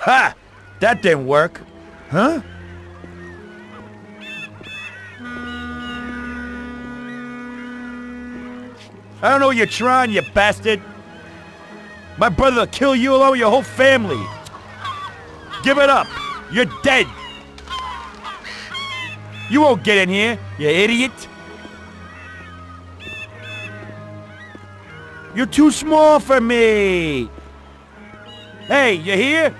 Speaker 5: Ha! That didn't work. Huh? I don't know what you're trying, you bastard. My brother will kill you along with your whole family. Give it up. You're dead. You won't get in here, you idiot. You're too small for me. Hey, you here?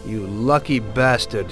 Speaker 2: You lucky bastard.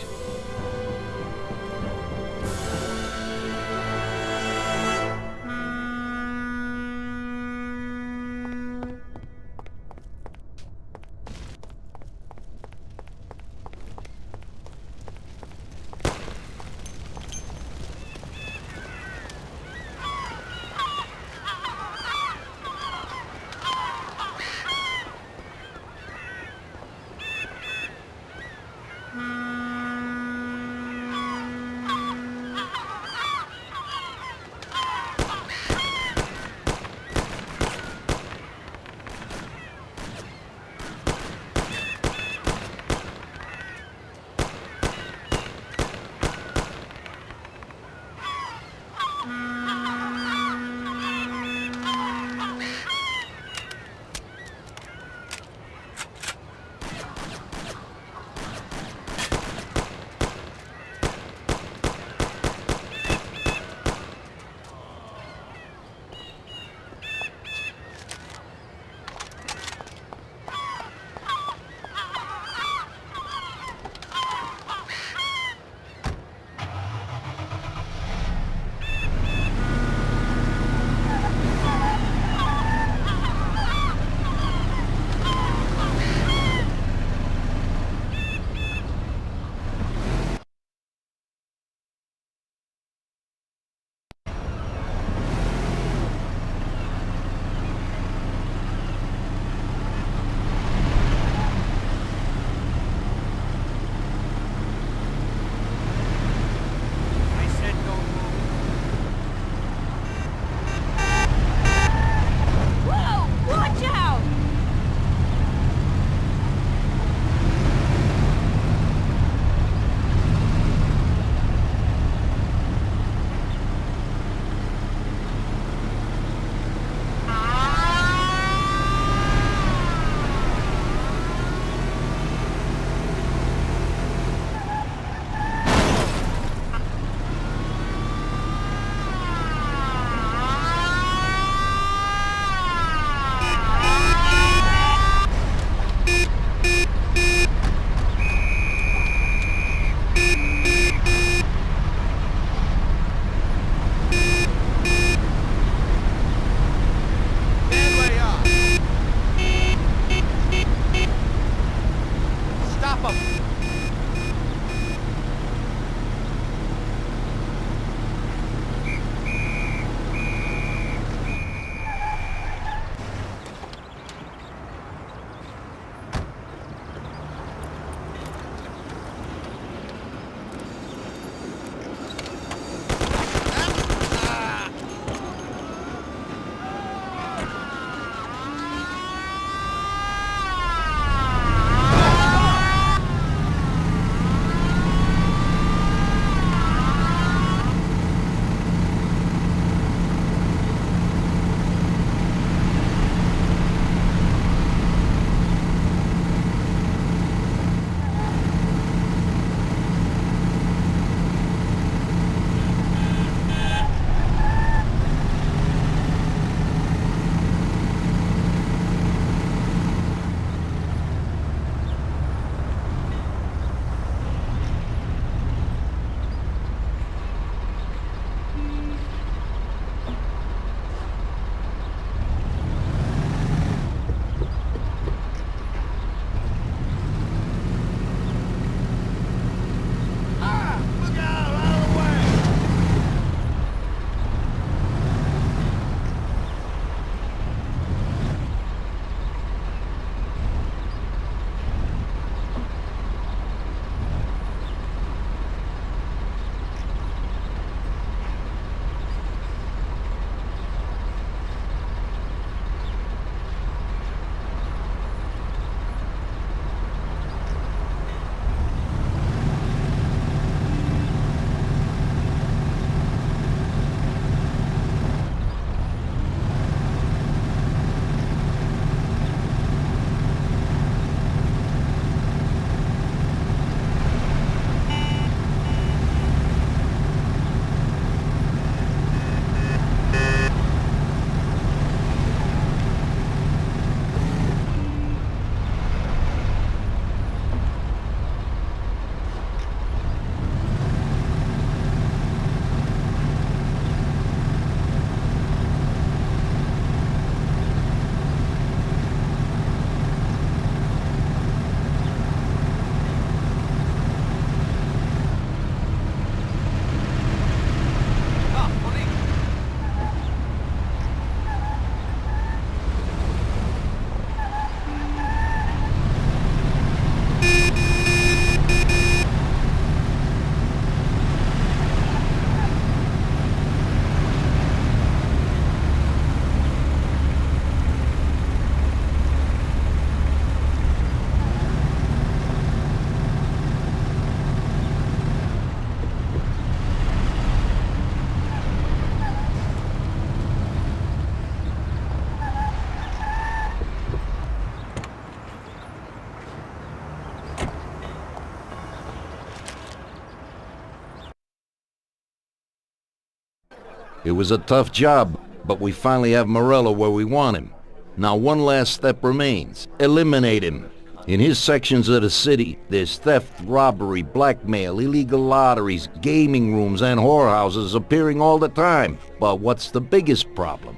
Speaker 3: It was a tough job, but we finally have Morello where we want him. Now one last step remains. Eliminate him. In his sections of the city, there's theft, robbery, blackmail, illegal lotteries, gaming rooms, and whorehouses appearing all the time. But what's the biggest problem?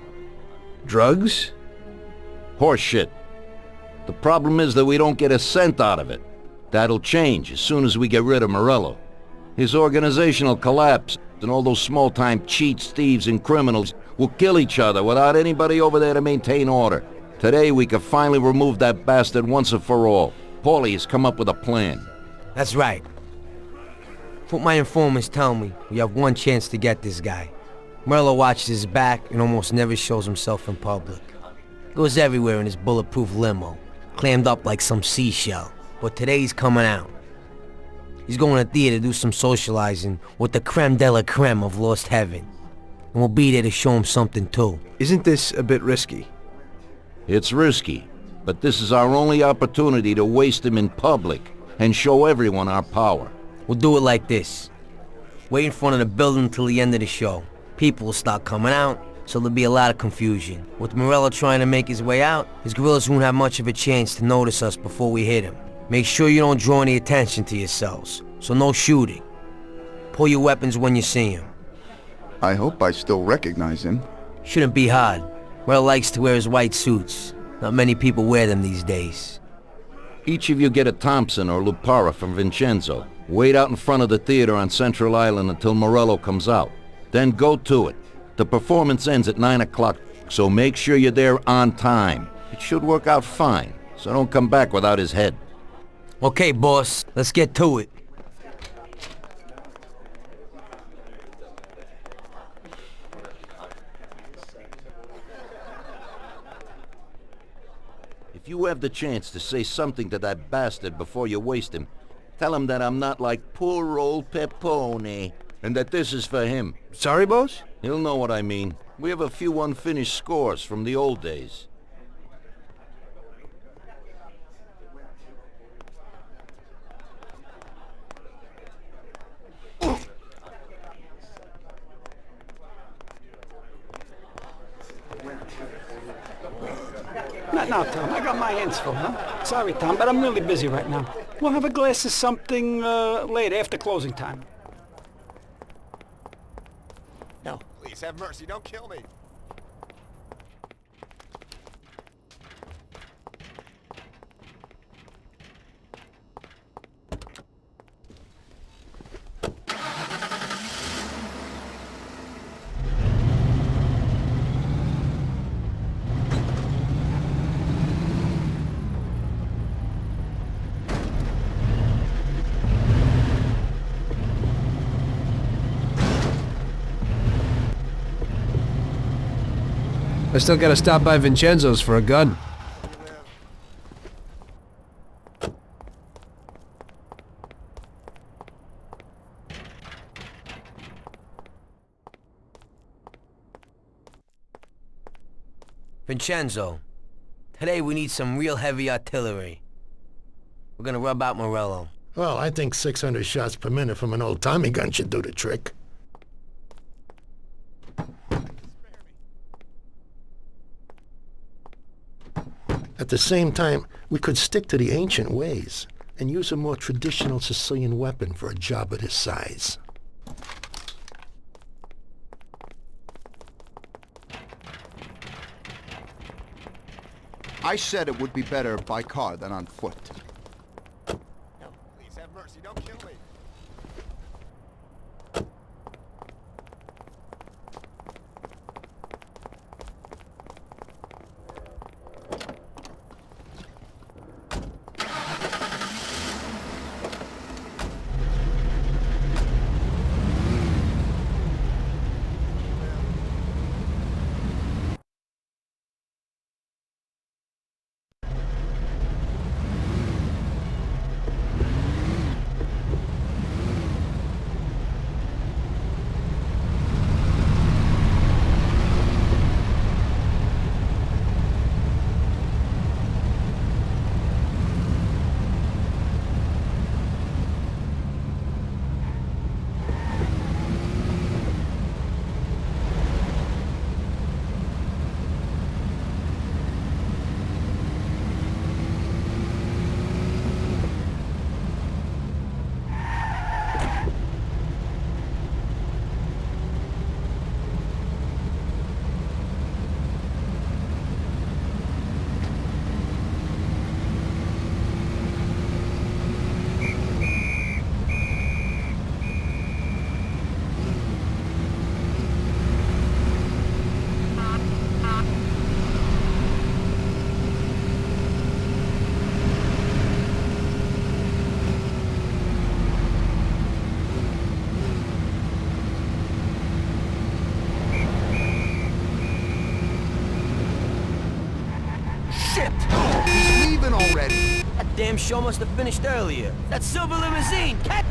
Speaker 2: Drugs?
Speaker 3: Horseshit. The problem is that we don't get a cent out of it. That'll change as soon as we get rid of Morello. His organization will collapse, and all those small-time cheats, thieves, and criminals will kill each other without anybody over there to maintain order. Today we can finally remove that bastard once and for all. Paulie has come up with a plan.
Speaker 14: That's right. What my informants tell me, we have one chance to get this guy. Morello watches his back and almost never shows himself in public. Goes everywhere in his bulletproof limo, clammed up like some seashell. But today he's coming out. He's going to theater to do some socializing with the creme de la creme of Lost Heaven. And we'll be there to show him something too.
Speaker 2: Isn't this a bit risky?
Speaker 3: It's risky, but this is our only opportunity to waste him in public and show everyone our power.
Speaker 14: We'll do it like this. Wait in front of the building till the end of the show. People will start coming out, so there'll be a lot of confusion. With Morello trying to make his way out, his guerrillas won't have much of a chance to notice us before we hit him. Make sure you don't draw any attention to yourselves, so no shooting. Pull your weapons when you see him.
Speaker 15: I hope I still recognize him.
Speaker 14: Shouldn't be hard. Morello likes to wear his white suits. Not many people wear them these days.
Speaker 3: Each of you get a Thompson or Lupara from Vincenzo. Wait out in front of the theater on Central Island until Morello comes out. Then go to it. The performance ends at 9 o'clock, so make sure you're there on time. It should work out fine, so don't come back without his head.
Speaker 14: Okay, boss, let's get to it.
Speaker 3: If you have the chance to say something to that bastard before you waste him, tell him that I'm not like poor old Pepone, and that this is for him.
Speaker 2: Sorry, boss?
Speaker 3: He'll know what I mean. We have a few unfinished scores from the old days.
Speaker 13: Not now, Tom. I got my hands full, huh? Sorry, Tom, but I'm really busy right now. We'll have a glass of something later, after closing time.
Speaker 9: No, please have mercy. Don't kill me.
Speaker 2: I still gotta stop by Vincenzo's for a gun.
Speaker 14: Vincenzo, today we need some real heavy artillery. We're gonna rub out Morello.
Speaker 10: Well, I think 600 shots per minute from an old Tommy gun should do the trick. At the same time, we could stick to the ancient ways and use a more traditional Sicilian weapon for a job of this size.
Speaker 15: I said it would be better by car than on foot.
Speaker 9: No, please have mercy. Don't kill me.
Speaker 15: Shit! He's leaving already!
Speaker 14: That damn show must have finished earlier. That silver limousine! Cat!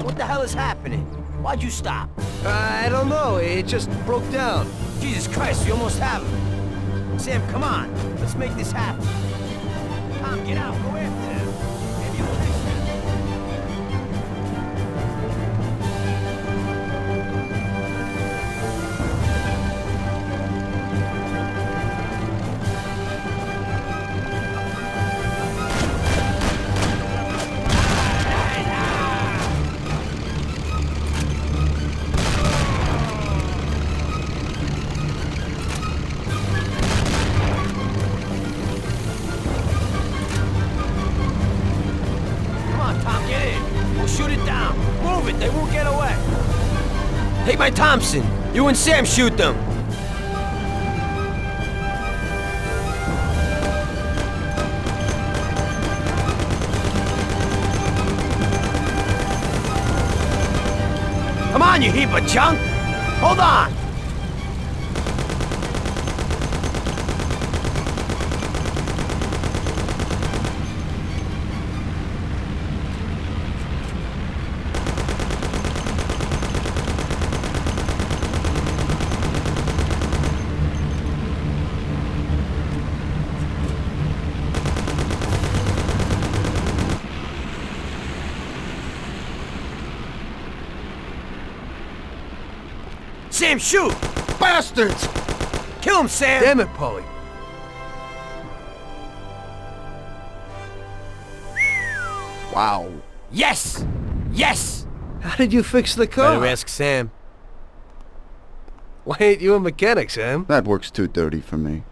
Speaker 14: What the hell is happening? Why'd you stop?
Speaker 2: I don't know. It just broke down.
Speaker 14: Jesus Christ, you almost have him. Sam, come on. Let's make this happen. Tom, get out. Go after them. Maybe you'll catch them. Take my Thompson! You and Sam shoot them! Come on, you heap of junk! Hold on! Sam, shoot!
Speaker 15: Bastards!
Speaker 14: Kill him, Sam!
Speaker 2: Damn it, Paulie.
Speaker 15: Wow.
Speaker 14: Yes! Yes!
Speaker 2: How did you fix the car?
Speaker 14: Better ask Sam.
Speaker 2: Why ain't you a mechanic, Sam?
Speaker 15: That works too dirty for me.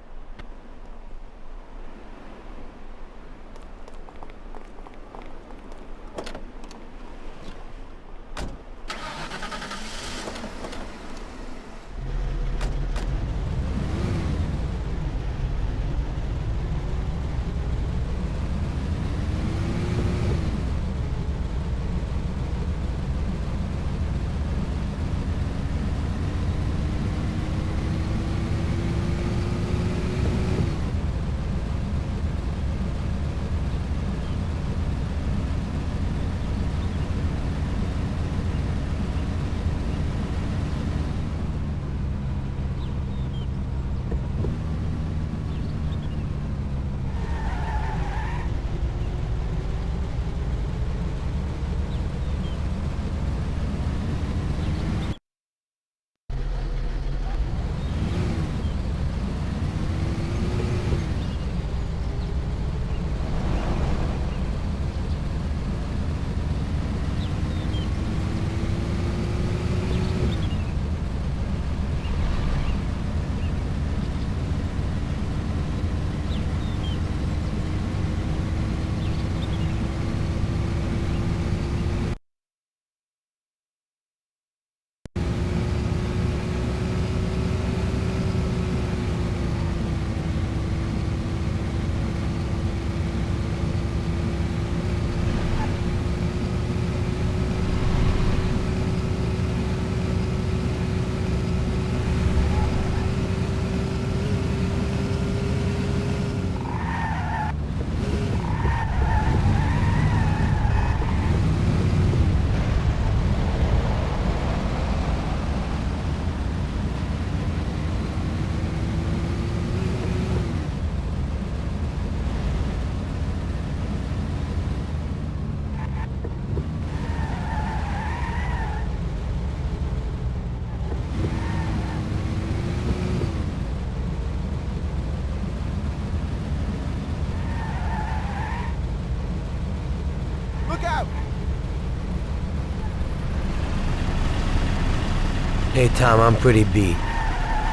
Speaker 14: Hey, Tom, I'm pretty beat.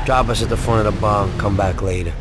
Speaker 14: Drop us at the front of the bar and come back later.